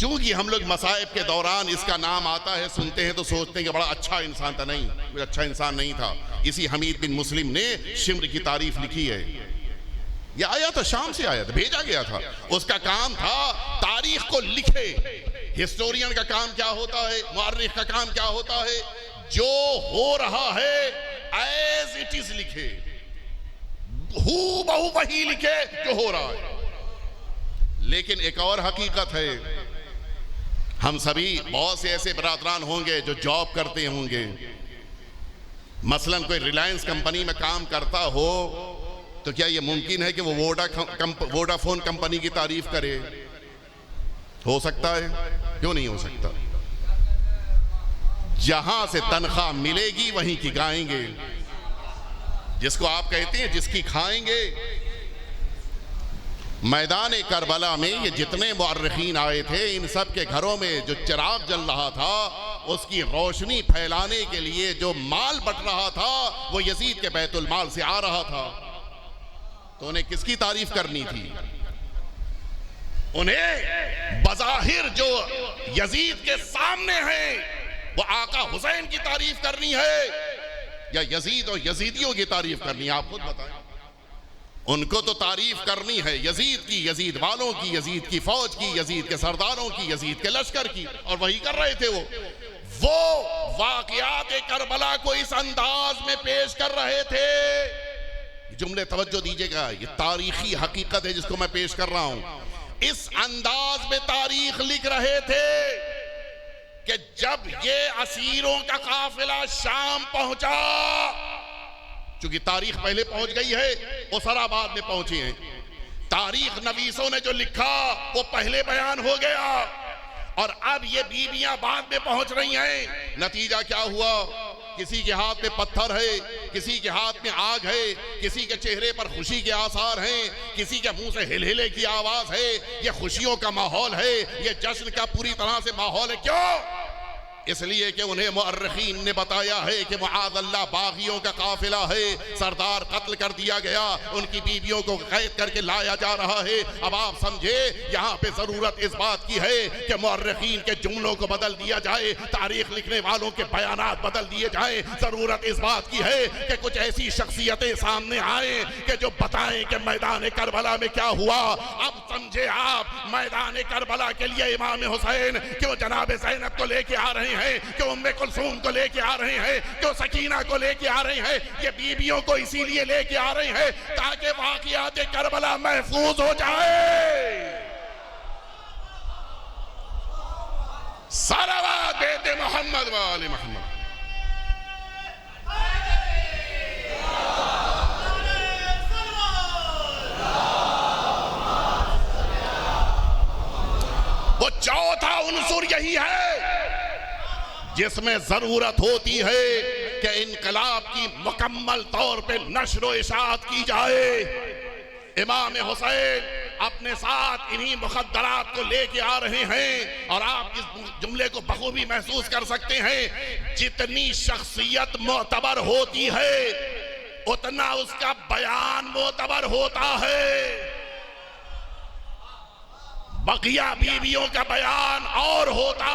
चूंकि हम लोग मसाइब के दौरान इसका नाम आता है, सुनते हैं तो सोचते हैं कि बड़ा अच्छा इंसान था। नहीं, कोई अच्छा इंसान नहीं था। इसी हमीद बिन मुस्लिम ने शिम्र की तारीफ लिखी है। यह आया था, शाम से आया था, भेजा गया था। उसका काम था तारीख को लिखे। हिस्टोरियन का काम क्या होता है, मुअर्रिख का काम क्या होता है? जो हो रहा है एज इट इज लिखे, हू बहु वही लिखे जो हो रहा है। लेकिन एक और हकीकत है, हम सभी बहुत से ऐसे बरादरान होंगे जो जॉब करते होंगे। मसलन कोई रिलायंस कंपनी में काम करता हो तो क्या यह मुमकिन है कि वो वोडाफोन कंपनी की तारीफ करे? हो सकता है, क्यों नहीं हो सकता? जहां से तनख्वाह मिलेगी वहीं की गाएंगे, जिसको आप कहते हैं जिसकी खाएंगे। मैदान करबला में ये जितने मुअर्रिखीन आए थे, इन सब के घरों में जो चिराग जल रहा था, उसकी रोशनी फैलाने के लिए जो माल बट रहा था वो यजीद के बैतुल माल से आ रहा था। तो उन्हें किसकी तारीफ करनी थी? उन्हें बज़ाहिर जो यजीद के सामने है वो आका हुसैन की तारीफ करनी है या यजीद और यजीदियों की तारीफ करनी है? आप खुद बताएं। उनको तो तारीफ करनी है यजीद की, यजीद वालों की, यजीद की फौज की, यजीद के सरदारों की, यजीद के लश्कर की, और वही कर रहे थे। वो वाक़ियात करबला को इस अंदाज में पेश कर रहे थे। जुमले तवज्जो दीजिएगा, ये तारीखी हकीकत है जिसको मैं पेश कर रहा हूं। इस अंदाज में तारीख लिख रहे थे कि जब ये असीरों का काफिला शाम पहुंचा, चूंकि तारीख पहले पहुंच गई है, उसराबाद में पहुंचे हैं, तारीख नवीसों ने जो लिखा वो पहले बयान हो गया और अब ये बीबियां बाद में पहुंच रही हैं। नतीजा क्या हुआ? किसी के हाथ में पत्थर है, किसी के हाथ में आग है, किसी के चेहरे पर खुशी के आसार हैं, किसी के मुंह से हिलहिले की आवाज है। ये खुशियों का माहौल है, ये जश्न का पूरी तरह से माहौल है। क्यों? इसलिए कि उन्हें मुअर्रिखीन ने बताया है कि मुआज़ल्लाह बागियों का काफिला है, सरदार कत्ल कर दिया गया, उनकी बीवियों को कैद करके लाया जा रहा है। अब आप समझे, यहाँ पे जरूरत इस बात की है कि मुअर्रिखीन के जुमलों को बदल दिया जाए, तारीख लिखने वालों के बयानात बदल दिए जाए। जरूरत इस बात की है कि कुछ ऐसी शख्सियतें सामने आए कि जो बताएं कि मैदान करबला में क्या हुआ। अब समझे आप, मैदान करबला के लिए इमाम हुसैन क्यों जनाब ज़ैनब को लेके आ रहे हैं, क्यों उम्मे कुलसूम को लेके आ रहे हैं, क्यों सकीना को लेके आ रहे हैं? ये बीबियों को इसीलिए लेके आ रहे हैं ताकि वाक़ियात करबला महफूज हो जाए। सलावत बेटे मोहम्मद वाले मोहम्मद। वो चौथा उन्सुर यही है जिसमें जरूरत होती है कि इनकलाब की मुकम्मल तौर पे नश्र व इशाअत की जाए। इमाम हुसैन अपने साथ इन्हीं मुखद्दरात को लेके आ रहे हैं और आप इस जुमले को बखूबी महसूस कर सकते हैं। जितनी शख्सियत मोतबर होती है उतना उसका बयान मोतबर होता है। बकिया बीवियों का बयान और होता,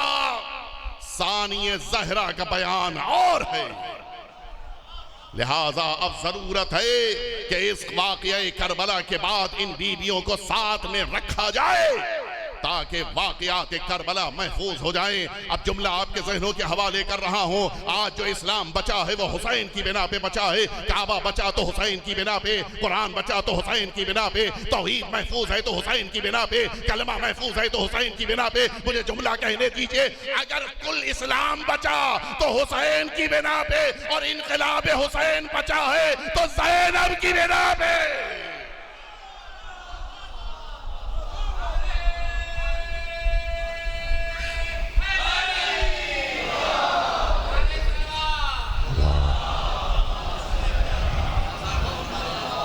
सानिए ज़हरा का बयान और है। लिहाजा अब जरूरत है कि इस वाक़या करबला के बाद इन बीबियों को साथ में रखा जाए ताकि वाक़यात करबला महफूज हो जाएं। अब जुमला आपके ज़हनों के हवाले कर रहा हूँ। आज जो इस्लाम बचा है वो हुसैन की बिना पे बचा है। काबा बचा तो हुसैन की बिना पे, कुरान बचा तो हुसैन की बिना पे, तौहीद महफूज है तो हुसैन की बिना पे, कलमा महफूज है तो हुसैन की बिना पे। मुझे जुमला कहने दीजिए, अगर कुल इस्लाम बचा तो हुसैन की बिना पे और इनक़िलाब हुसैन बचा है तो ज़ैनब की बिना पे।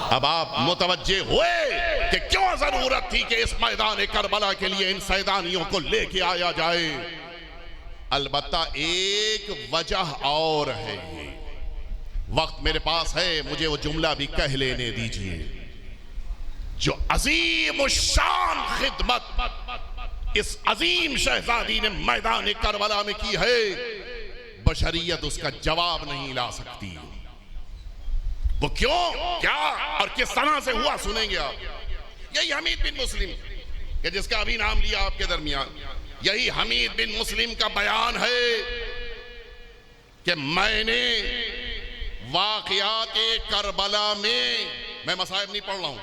अब आप मुतवज्जे हुए कि क्यों जरूरत थी कि इस मैदान करबला के लिए इन सैदानियों को लेके आया जाए। अलबत्ता एक वजह और है, वक्त मेरे पास है, मुझे वो जुमला भी कह लेने दीजिए। जो अजीम शान खिदमत इस अजीम शहजादी ने मैदान करबला में की है, बशरियत उसका जवाब नहीं ला सकती। वो क्यों, क्या और किस तरह से हुआ सुनेंगे आप। यही हमीद बिन मुस्लिम कि जिसका अभी नाम लिया आपके दरमियान, यही हमीद बिन मुस्लिम का बयान है कि मैंने वाक़यात करबला में, मैं मसाइब नहीं पढ़ रहा हूं,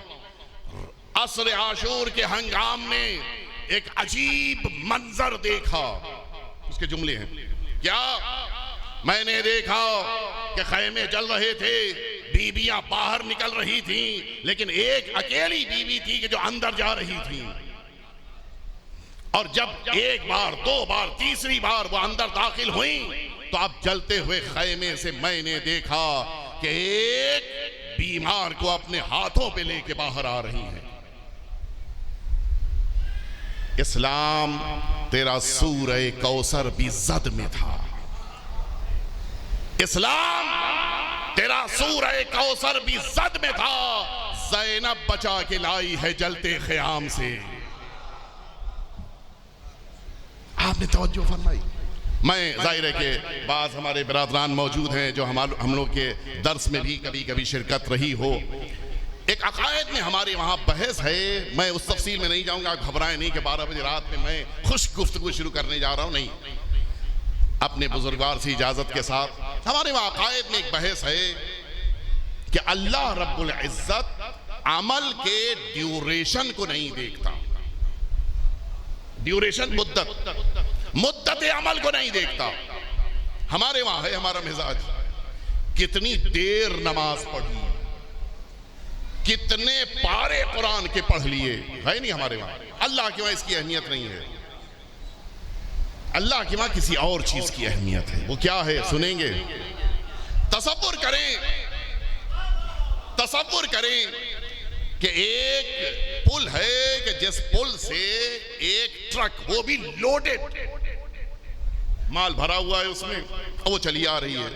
असर आशूर के हंगाम में एक अजीब मंजर देखा। उसके जुमले हैं, क्या मैंने देखा कि खैमे जल रहे थे, बीबियां बाहर निकल रही थीं, लेकिन एक अकेली बीवी थी कि जो अंदर जा रही थी। और जब एक बार, दो बार, तीसरी बार वो अंदर दाखिल हुई तो अब जलते हुए खैमे से मैंने देखा कि एक बीमार को अपने हाथों पे लेके बाहर आ रही है। इस्लाम तेरा सूरह कौसर भी जद में था। इस्लाम तेरा सूरह कौसर भी जद में था। ज़ैनब बचा के लाई है जलते ख़याम से। आपने तवज्जो फरमाई। मैं जाहिर है कि बाज़ हमारे बिरादरान मौजूद हैं जो हम लोग के दर्स में भी कभी कभी शिरकत रही हो। एक अकायद में हमारे वहाँ बहस है, मैं उस तफसील में नहीं जाऊँगा, घबराएं नहीं कि 12 बजे रात में मैं खुश गुफ्तगू शुरू करने जा रहा हूँ। नहीं, अपने बुजुर्गवार से इजाज़त के साथ हमारे वहाँ अकायद में एक बहस है कि अल्लाह रब्बुल इज़्ज़त अमल के ड्यूरेशन को नहीं देखता। ड्यूरेशन, मुद्दत अमल को नहीं देखता। हमारे वहाँ है, हमारा मिजाज, कितनी देर नमाज पढ़ी, कितने पारे कुरान के पढ़ लिए, है नहीं हमारे वहां। अल्लाह के वहां इसकी अहमियत नहीं है, अल्लाह के वहां किसी और चीज की अहमियत है। वो क्या है सुनेंगे। तसव्वुर करें कि एक पुल है कि जिस पुल से एक ट्रक, वो भी लोडेड, माल भरा हुआ है उसमें, और वो चली आ रही है।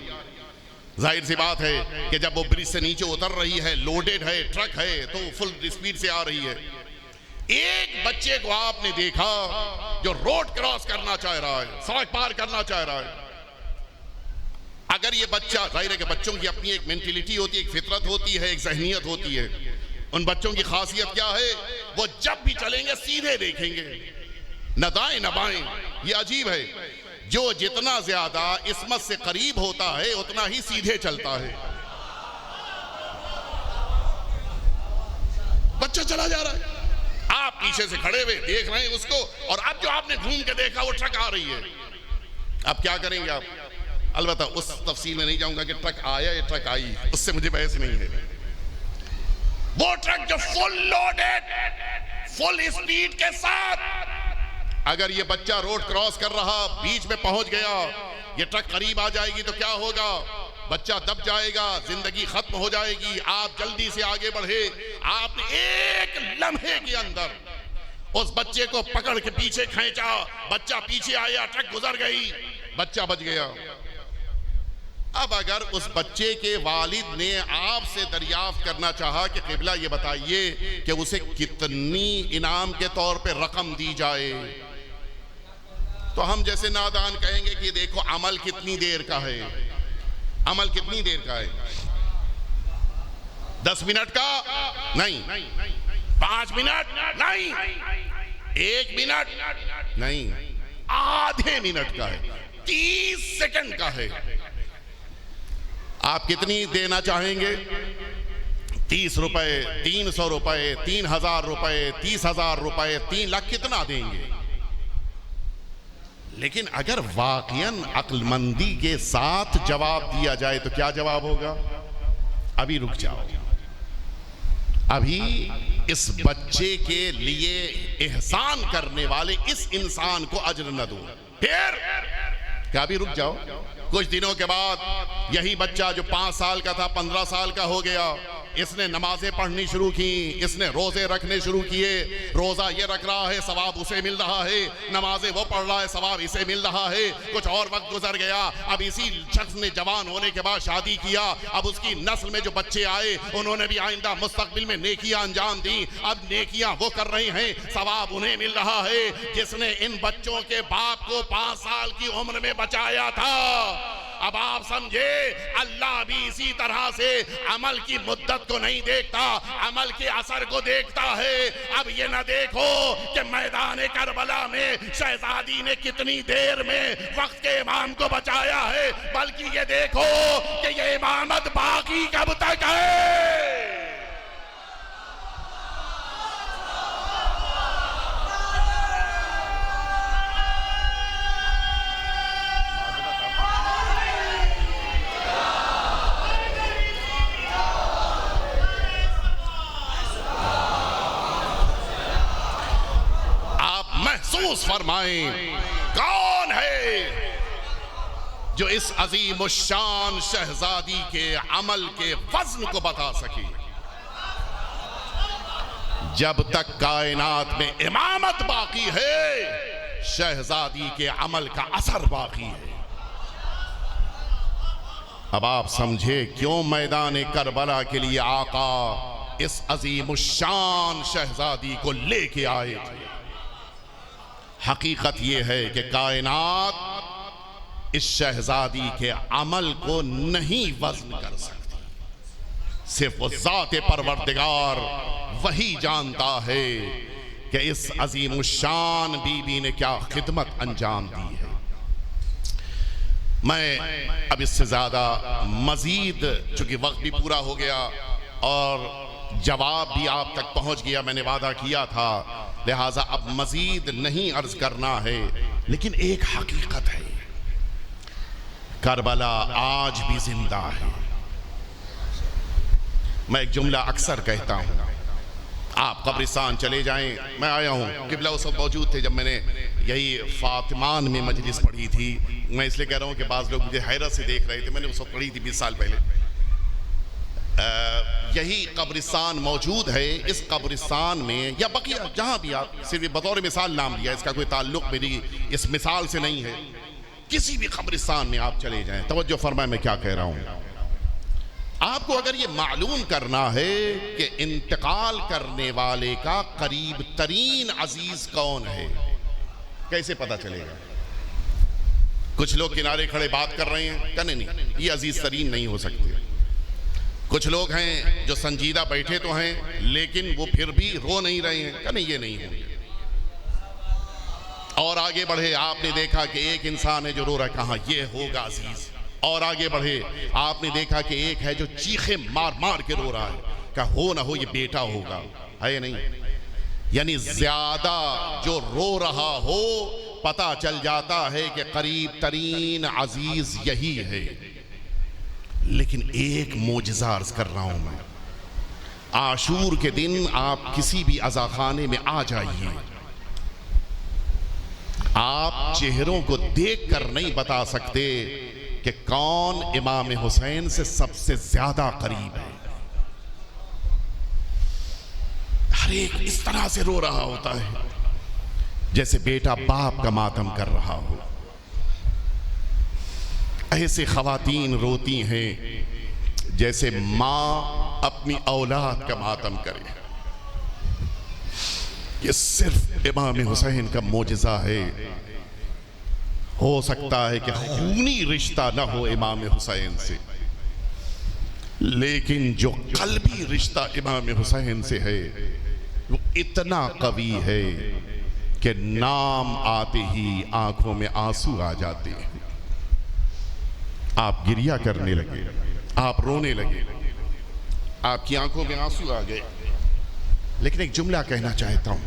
जाहिर सी बात है कि जब वो ब्रिज से नीचे उतर रही है, लोडेड है, ट्रक है, तो फुल स्पीड से आ रही है। एक बच्चे को आपने देखा जो रोड क्रॉस करना चाह रहा है, सड़क पार करना चाह रहा है। अगर ये बच्चा, जाहिर है कि बच्चों की अपनी एक मेंटेलिटी होती है, एक फितरत होती है, एक ज़हनियत होती है। उन बच्चों की खासियत क्या है, वो जब भी चलेंगे सीधे देखेंगे, न दाएं न बाएं। ये अजीब है, जो जितना ज्यादा इस्मत से करीब होता है उतना ही सीधे चलता है। बच्चा चला जा रहा है, आप पीछे से खड़े हुए देख रहे हैं उसको, और अब जो आपने घूम के देखा वो ट्रक आ रही है। अब क्या करेंगे आप? अलबत्ता उस तफसील में नहीं जाऊंगा कि ट्रक आया या ट्रक आई, उससे मुझे बहस नहीं है। वो ट्रक जो फुल लोडेड, फुल स्पीड के साथ, अगर ये बच्चा रोड क्रॉस कर रहा, बीच में पहुंच गया, ये ट्रक करीब आ जाएगी तो क्या होगा? बच्चा दब जाएगा, जिंदगी खत्म हो जाएगी। आप जल्दी से आगे बढ़े, आपने एक लम्हे के अंदर उस बच्चे को पकड़ के पीछे खींचा, बच्चा पीछे आया, ट्रक गुजर गई, बच्चा बच गया। अब अगर उस बच्चे के वालिद ने आपसे दरियाफ्त करना चाहा कि क़िबला ये बताइए कि उसे कितनी इनाम के तौर पे रकम दी जाए, तो हम जैसे नादान कहेंगे कि देखो अमल कितनी देर का है, अमल कितनी देर का है, 10 मिनट का नहीं, 5 मिनट नहीं, 1 मिनट नहीं, आधे मिनट का है, 30 सेकंड का है। आप कितनी देना चाहेंगे? 30 रुपए, 300 रुपए, 3000 रुपए, 30,000 रुपए, 3 लाख, कितना देंगे? लेकिन अगर वाकईन अक्लमंदी के साथ जवाब दिया जाए तो क्या जवाब होगा? अभी रुक जाओ, अभी इस बच्चे के लिए एहसान करने वाले इस इंसान को अज्र न दो। फिर क्या? अभी रुक जाओ। कुछ दिनों के बाद यही बच्चा जो 5 साल का था 15 साल का हो गया, इसने नमाजें पढ़नी शुरू की, इसने रोजे रखने शुरू किए। रोजा ये रख रहा है, सवाब उसे मिल रहा है, नमाजें वो पढ़ रहा है, सवाब इसे मिल रहा है। कुछ और वक्त गुजर गया, अब इसी शख्स ने जवान होने के बाद शादी किया, अब उसकी नस्ल में जो बच्चे आए उन्होंने भी आइंदा मुस्तकबिल में नेकियां अंजाम दी। अब नेकियां वो कर रहे हैं, सवाब उन्हें मिल रहा है। जिसने इन बच्चों के बाप को 5 साल की उम्र में बचाया था, अब आप समझे अल्लाह भी इसी तरह से अमल की मुद्दत को नहीं देखता, अमल के असर को देखता है। अब ये ना देखो कि मैदान करबला में शहजादी ने कितनी देर में वक्त के इमाम को बचाया है, बल्कि ये देखो कि ये इमामत बाकी कब तक है। महसूस फरमाएं, कौन है जो इस अजीम शान शहजादी के अमल के वज़न को बता सके। जब तक कायनात में इमामत बाकी है, शहजादी के अमल का असर बाकी है। अब आप समझे क्यों मैदान करबला के लिए आका इस अजीम शान शहजादी को लेके आए थे। हकीकत यह है कि कायनात इस शहजादी के अमल को नहीं वज़न कर सकती, सिर्फ वो ज़ाते परवरदिगार वही जानता है कि इस अजीम शान बीबी ने क्या खिदमत अंजाम दी है। मैं अब इससे ज़्यादा मज़ीद, चूँकि वक्त भी पूरा हो गया और जवाब भी आप तक पहुँच गया, मैंने वादा किया था, लिहाजा अब मजीद नहीं अर्ज करना है। लेकिन एक हकीकत है, करबला आज भी जिंदा है। मैं एक जुमला अक्सर कहता हूँ, आप कब्रिस्तान चले जाएं, मैं आया हूँ, किबला उस वक्त मौजूद थे जब मैंने यही फातिमान में मजलिस पढ़ी थी। मैं इसलिए कह रहा हूँ कि बाज़ लोग मुझे हैरत से देख रहे थे, मैंने उस वक्त पढ़ी थी 20 साल पहले। यही कब्रिस्तान मौजूद है। इस कब्रिस्तान में या बकिया जहाँ भी, आप सिर्फ बतौर मिसाल नाम लिया, इसका कोई ताल्लुक मेरी इस मिसाल से नहीं है। किसी भी कब्रिस्तान में आप चले जाएं, तवज्जो फरमाएं मैं क्या कह रहा हूँ। आपको अगर ये मालूम करना है कि इंतकाल करने वाले का करीब तरीन अजीज कौन है, कैसे पता चलेगा? कुछ लोग किनारे खड़े बात कर रहे हैं, कहने नहीं ये अजीज तरीन नहीं हो सकते। कुछ लोग हैं जो संजीदा बैठे तो हैं लेकिन वो फिर भी रो नहीं रहे हैं, कहने ये नहीं होंगे। और आगे बढ़े, आपने देखा कि एक इंसान है जो रो रहा है, कहा ये होगा अजीज। और आगे बढ़े, आपने देखा कि एक है जो चीखे मार मार के रो रहा है, क्या हो ना हो ये बेटा होगा, है नहीं? यानी ज्यादा जो रो रहा हो, पता चल जाता है कि करीब तरीन अजीज यही है। लेकिन एक मोजज़ा अर्ज कर रहा हूं मैं, आशूर के दिन आप किसी भी अज़ाखाने में आ जाइए, आप चेहरों को देखकर नहीं बता सकते कि कौन इमाम हुसैन से सबसे ज्यादा करीब है। हर एक इस तरह से रो रहा होता है जैसे बेटा बाप का मातम कर रहा हो। ऐसे खवातीन रोती हैं जैसे माँ अपनी औलाद का मातम करे। ये सिर्फ इमाम हुसैन का मोजज़ा है। हो सकता है कि खूनी रिश्ता ना हो इमाम हुसैन से, लेकिन जो कल्बी रिश्ता इमाम हुसैन से है वो इतना कवी है कि नाम आते ही आंखों में आंसू आ जाते हैं। आप गिरिया करने लगे, आप रोने लगे, आपकी आंखों में आंसू आ गए। लेकिन एक जुमला कहना चाहता हूं,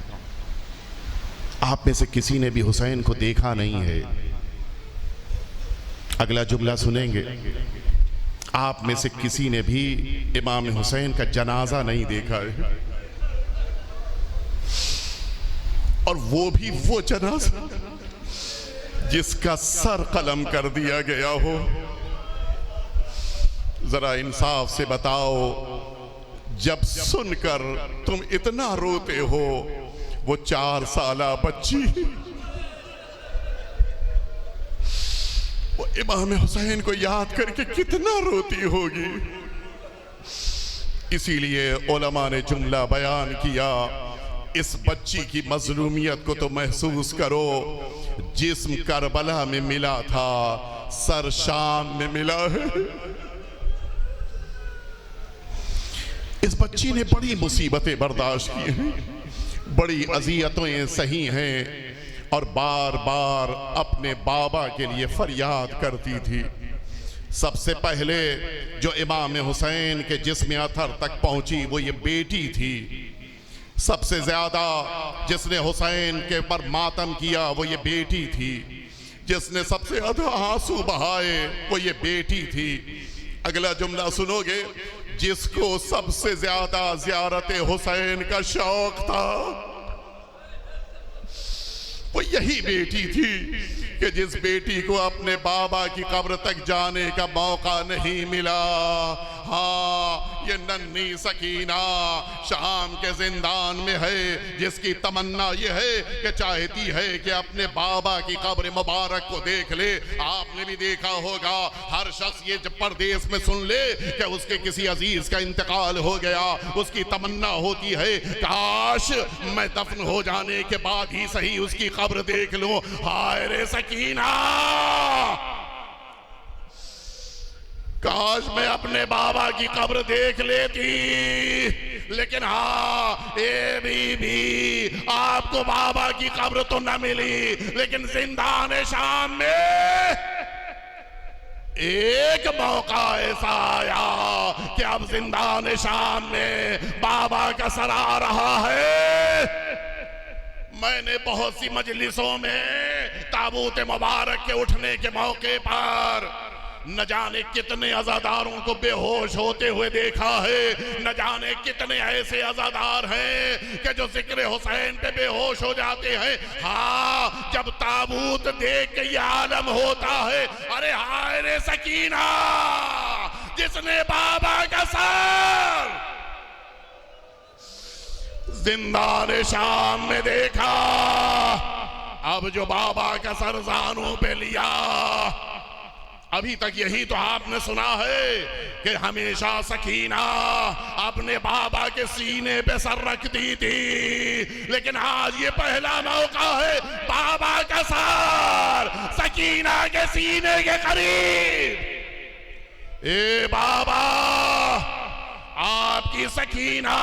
आप में से किसी ने भी हुसैन को देखा नहीं है। अगला जुमला सुनेंगे, आप में से किसी ने भी इमाम हुसैन का जनाजा नहीं देखा है, और वो भी वो जनाजा जिसका सर कलम कर दिया गया हो। जरा इंसाफ से बताओ, जब सुनकर तुम इतना रोते हो, वो 4 साला बच्ची वो इमाम हुसैन को याद करके कितना रोती होगी। इसीलिए उलमा ने जुमला बयान किया, इस बच्ची की मजलूमियत को तो महसूस करो। जिस्म करबला में मिला था, सर शाम में मिला है। इस बच्ची ने बड़ी मुसीबतें बर्दाश्त की हैं, बड़ी अजियतें सही हैं, और बार बार अपने बाबा के लिए फरियाद करती थी। सबसे पहले जो इमाम हुसैन के जिस्म अथर तक पहुंची वो ये बेटी थी। सबसे ज्यादा जिसने हुसैन के पर मातम किया वो ये बेटी थी। जिसने सबसे ज्यादा आंसू बहाए वो ये बेटी थी। अगला जुमला सुनोगे, जिसको सबसे ज्यादा ज़ियारत हुसैन का शौक था वो यही बेटी थी कि जिस बेटी को अपने बाबा की कब्र तक जाने का मौका नहीं मिला। हाँ, ये नन्ही सकीना शाम के जिंदान में है, जिसकी तमन्ना ये है कि चाहती है कि अपने बाबा की कब्र मुबारक को देख ले। आपने भी देखा होगा, हर शख्स ये जब परदेश में सुन ले कि उसके किसी अजीज का इंतकाल हो गया, उसकी तमन्ना होती है काश मैं दफन हो जाने के बाद ही सही उसकी कब्र देख लूं। हाय रे सकीना, काश मैं अपने बाबा की कब्र देख लेती। लेकिन हाँ, ए बीबी, आपको बाबा की कब्र तो न मिली, लेकिन जिंदान शाम में एक मौका ऐसा आया कि अब जिंदान शाम में बाबा का सर आ रहा है। मैंने बहुत सी मजलिसों में ताबूत मुबारक के उठने के मौके पर न जाने कितने अज़ादारों को बेहोश होते हुए देखा है, न जाने कितने ऐसे अज़ादार हैं कि जो जिक्र हुसैन पे बेहोश हो जाते हैं। हाँ, जब ताबूत देख के ये आलम होता है, अरे हाय रे सकीना, जिसने बाबा का सर जिंदान शाम में देखा, अब जो बाबा का सर जानों पे लिया। अभी तक यही तो आपने सुना है कि हमेशा सकीना अपने बाबा के सीने पे सर रखती थी, लेकिन आज ये पहला मौका है बाबा का सर सकीना के सीने के करीब। ए बाबा, आपकी सकीना,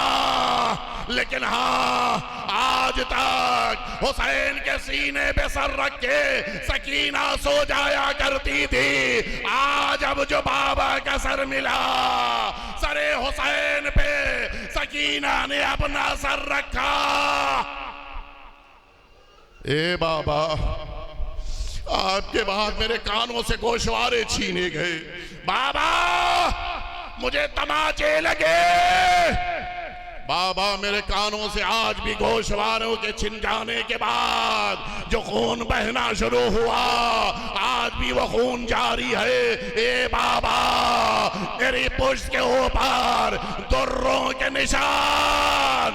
लेकिन हाँ, आज तक हुसैन के सीने पे सर रख के सकीना सो जाया करती थी। आज अब जो बाबा का सर मिला, सरे हुसैन पे सकीना ने अपना सर रखा। ए बाबा, आपके बाद मेरे कानों से गोशवारे छीने गए। बाबा, मुझे तमाचे लगे। बाबा, मेरे कानों से आज भी गोशवारों के छिन जाने के बाद जो खून बहना शुरू हुआ, आज भी वो खून जारी है। ए बाबा, मेरी पुष्ट के ऊपर दुर्रों के निशान।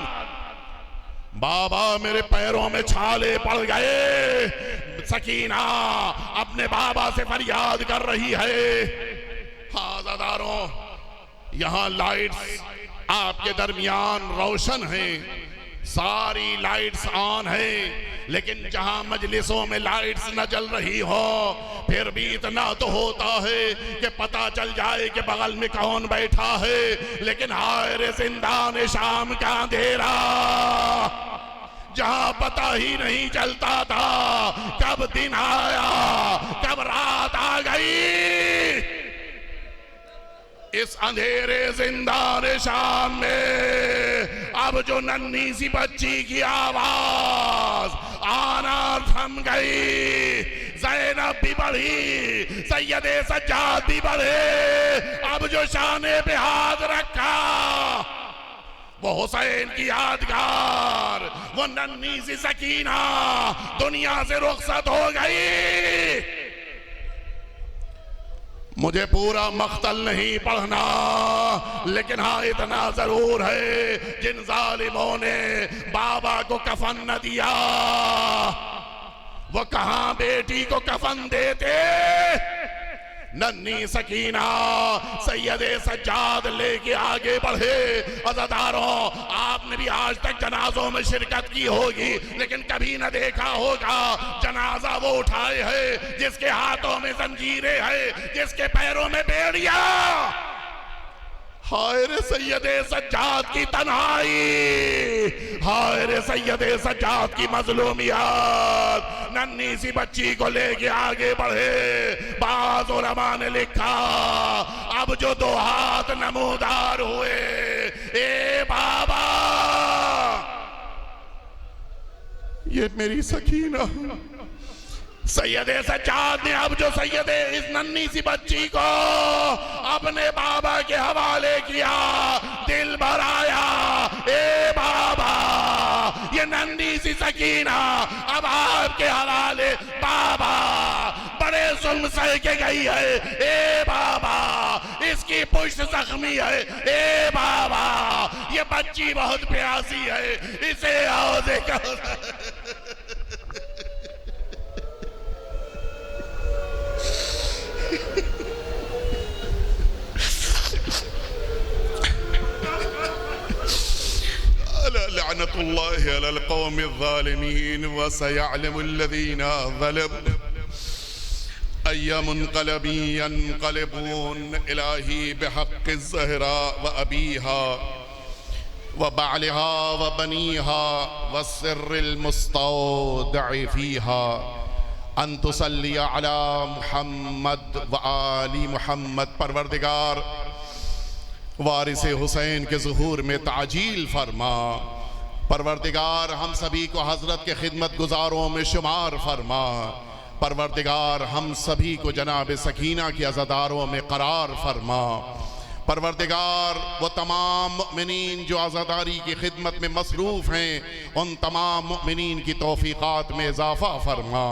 बाबा, मेरे पैरों में छाले पड़ गए। सकीना अपने बाबा से फरियाद कर रही है। हाँ ज़ादारों, यहाँ लाइट्स आपके दरमियान रोशन हैं, सारी लाइट्स ऑन हैं, लेकिन जहां मजलिसों में लाइट्स न जल रही हो, फिर भी इतना तो होता है कि पता चल जाए कि बगल में कौन बैठा है। लेकिन हाय रे जिंदान शाम का अंधेरा, जहां पता ही नहीं चलता था कब दिन आया कब रात आ गई। इस अंधेरे जिंदान शाम में अब जो नन्ही सी बच्ची की आवाज आना थम गई। ज़ैनब भी बढ़ी, सैयदे सज्जाद भी बढ़े। अब जो शाने पे हाथ रखा, वो हुसैन की यादगार, वो नन्ही सी सकीना दुनिया से रुखसत हो गई। मुझे पूरा मख्तल नहीं पढ़ना, लेकिन हाँ इतना जरूर है, जिन जालिमों ने बाबा को कफन न दिया, वो कहां बेटी को कफन देते। नन्ही सकीना सैयदे सज्जाद लेके आगे बढ़े। अज़ादारों, आपने भी आज तक जनाजों में शिरकत की होगी, लेकिन कभी न देखा होगा जनाजा वो उठाए है जिसके हाथों में जंजीरें है, जिसके पैरों में बेड़िया। हाय रे सैयदे सज्जाद की तन्हाई, हाय रे सैयदे सज्जाद की मजलूमियत। नन्ही सी बच्ची को लेके आगे बढ़े। बाज़ उलमा ने लिखा, अब जो दो हाथ नमूदार हुए, ए बाबा, ये मेरी सकीना। सैयदे सज्जाद ने अब जो सैयदे इस नन्ही सी बच्ची को अपने बाबा के हवाले किया, दिल भर आया। ए बाबा, ये नन्ही सी सकीना अब आपके हवाले। बाबा, बड़े जुल्म सह के गई है। ए बाबा, इसकी पुष्ट जख्मी है। ए बाबा, ये बच्ची बहुत प्यासी है, इसे आओ देखो। लअनतुल्लाहि अलल कौमिज़ ज़ालिमीन व सयअलमुल लज़ीना ज़लमू अय्या मुनक़लबिन यनक़लिबून इलाही बिहक़्क़िज़ ज़हरा व अबीहा व बालिहा व बनीहा व सिर्रिल मुस्तौदअ फ़ीहा अन तुसल्ली अला मुहम्मद व आली मुहम्मद। परवरदिगार, वारिस हुसैन के ज़ुहूर में ताजील फरमा। परवरदिगार, हम सभी को हज़रत के खिदमत गुजारों में शुमार फरमा। परवरदिगार हम सभी को जनाब सकीना की अज़ादारों में करार फरमा। परवरदिगार वो तमाम मुमिनीन जो आज़ादारी की खिदमत में मसरूफ़ हैं, उन तमाम मुमिनीन की तौफ़ीक़ात में इजाफ़ा फरमा।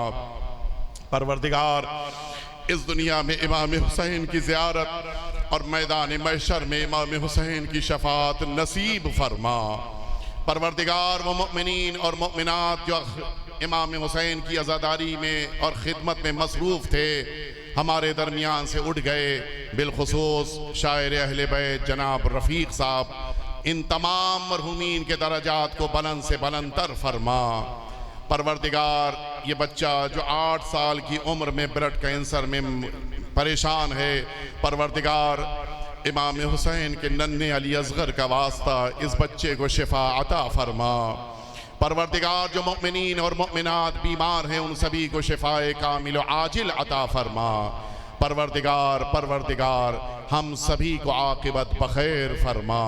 परवरदिगार इस दुनिया में इमाम हुसैन की ज़ियारत और मैदान महशर में इमाम हुसैन की शफ़ाअत नसीब फरमा। परवरदिगार वो मुमिनीन और मुमिनात जो इमाम हुसैन की अज़ादारी में और ख़िदमत में मसरूफ़ थे, हमारे दरमियान से उठ गए, बिलखुसूस शायर अहले बैत जनाब रफ़ीक साहब, इन तमाम मरहूमीन के दरजात को बुलंद से बुलंदतर फरमा। परवरदिगार ये बच्चा जो 8 साल की उम्र में ब्लड कैंसर में परेशान है, परवरदिगार इमाम हुसैन के नन्हे अली असगर का वास्ता इस बच्चे को शिफा अता फरमा। परवरदिगार जो मुमिनीन और मुमिनात बीमार हैं, उन सभी को शिफाए कामिल व आजिल अता फरमा। परवरदिगार हम सभी को आक़िबत बखैर फरमा।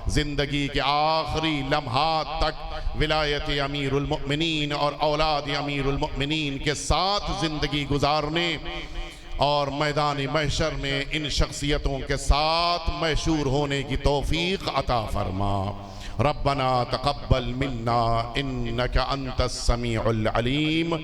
ज़िंदगी के आखिरी लम्हात तक विलायत अमीरुल मुमिनीन और औलाद अमीरुल मुमिनीन के साथ ज़िंदगी गुजारने और मैदान महशर में इन शख्सियतों के साथ मशहूर होने की तौफ़ीक़ अता फरमा। रब्बना तक़ब्बल मिन्ना इन्नका अंतस समीउल अलीम।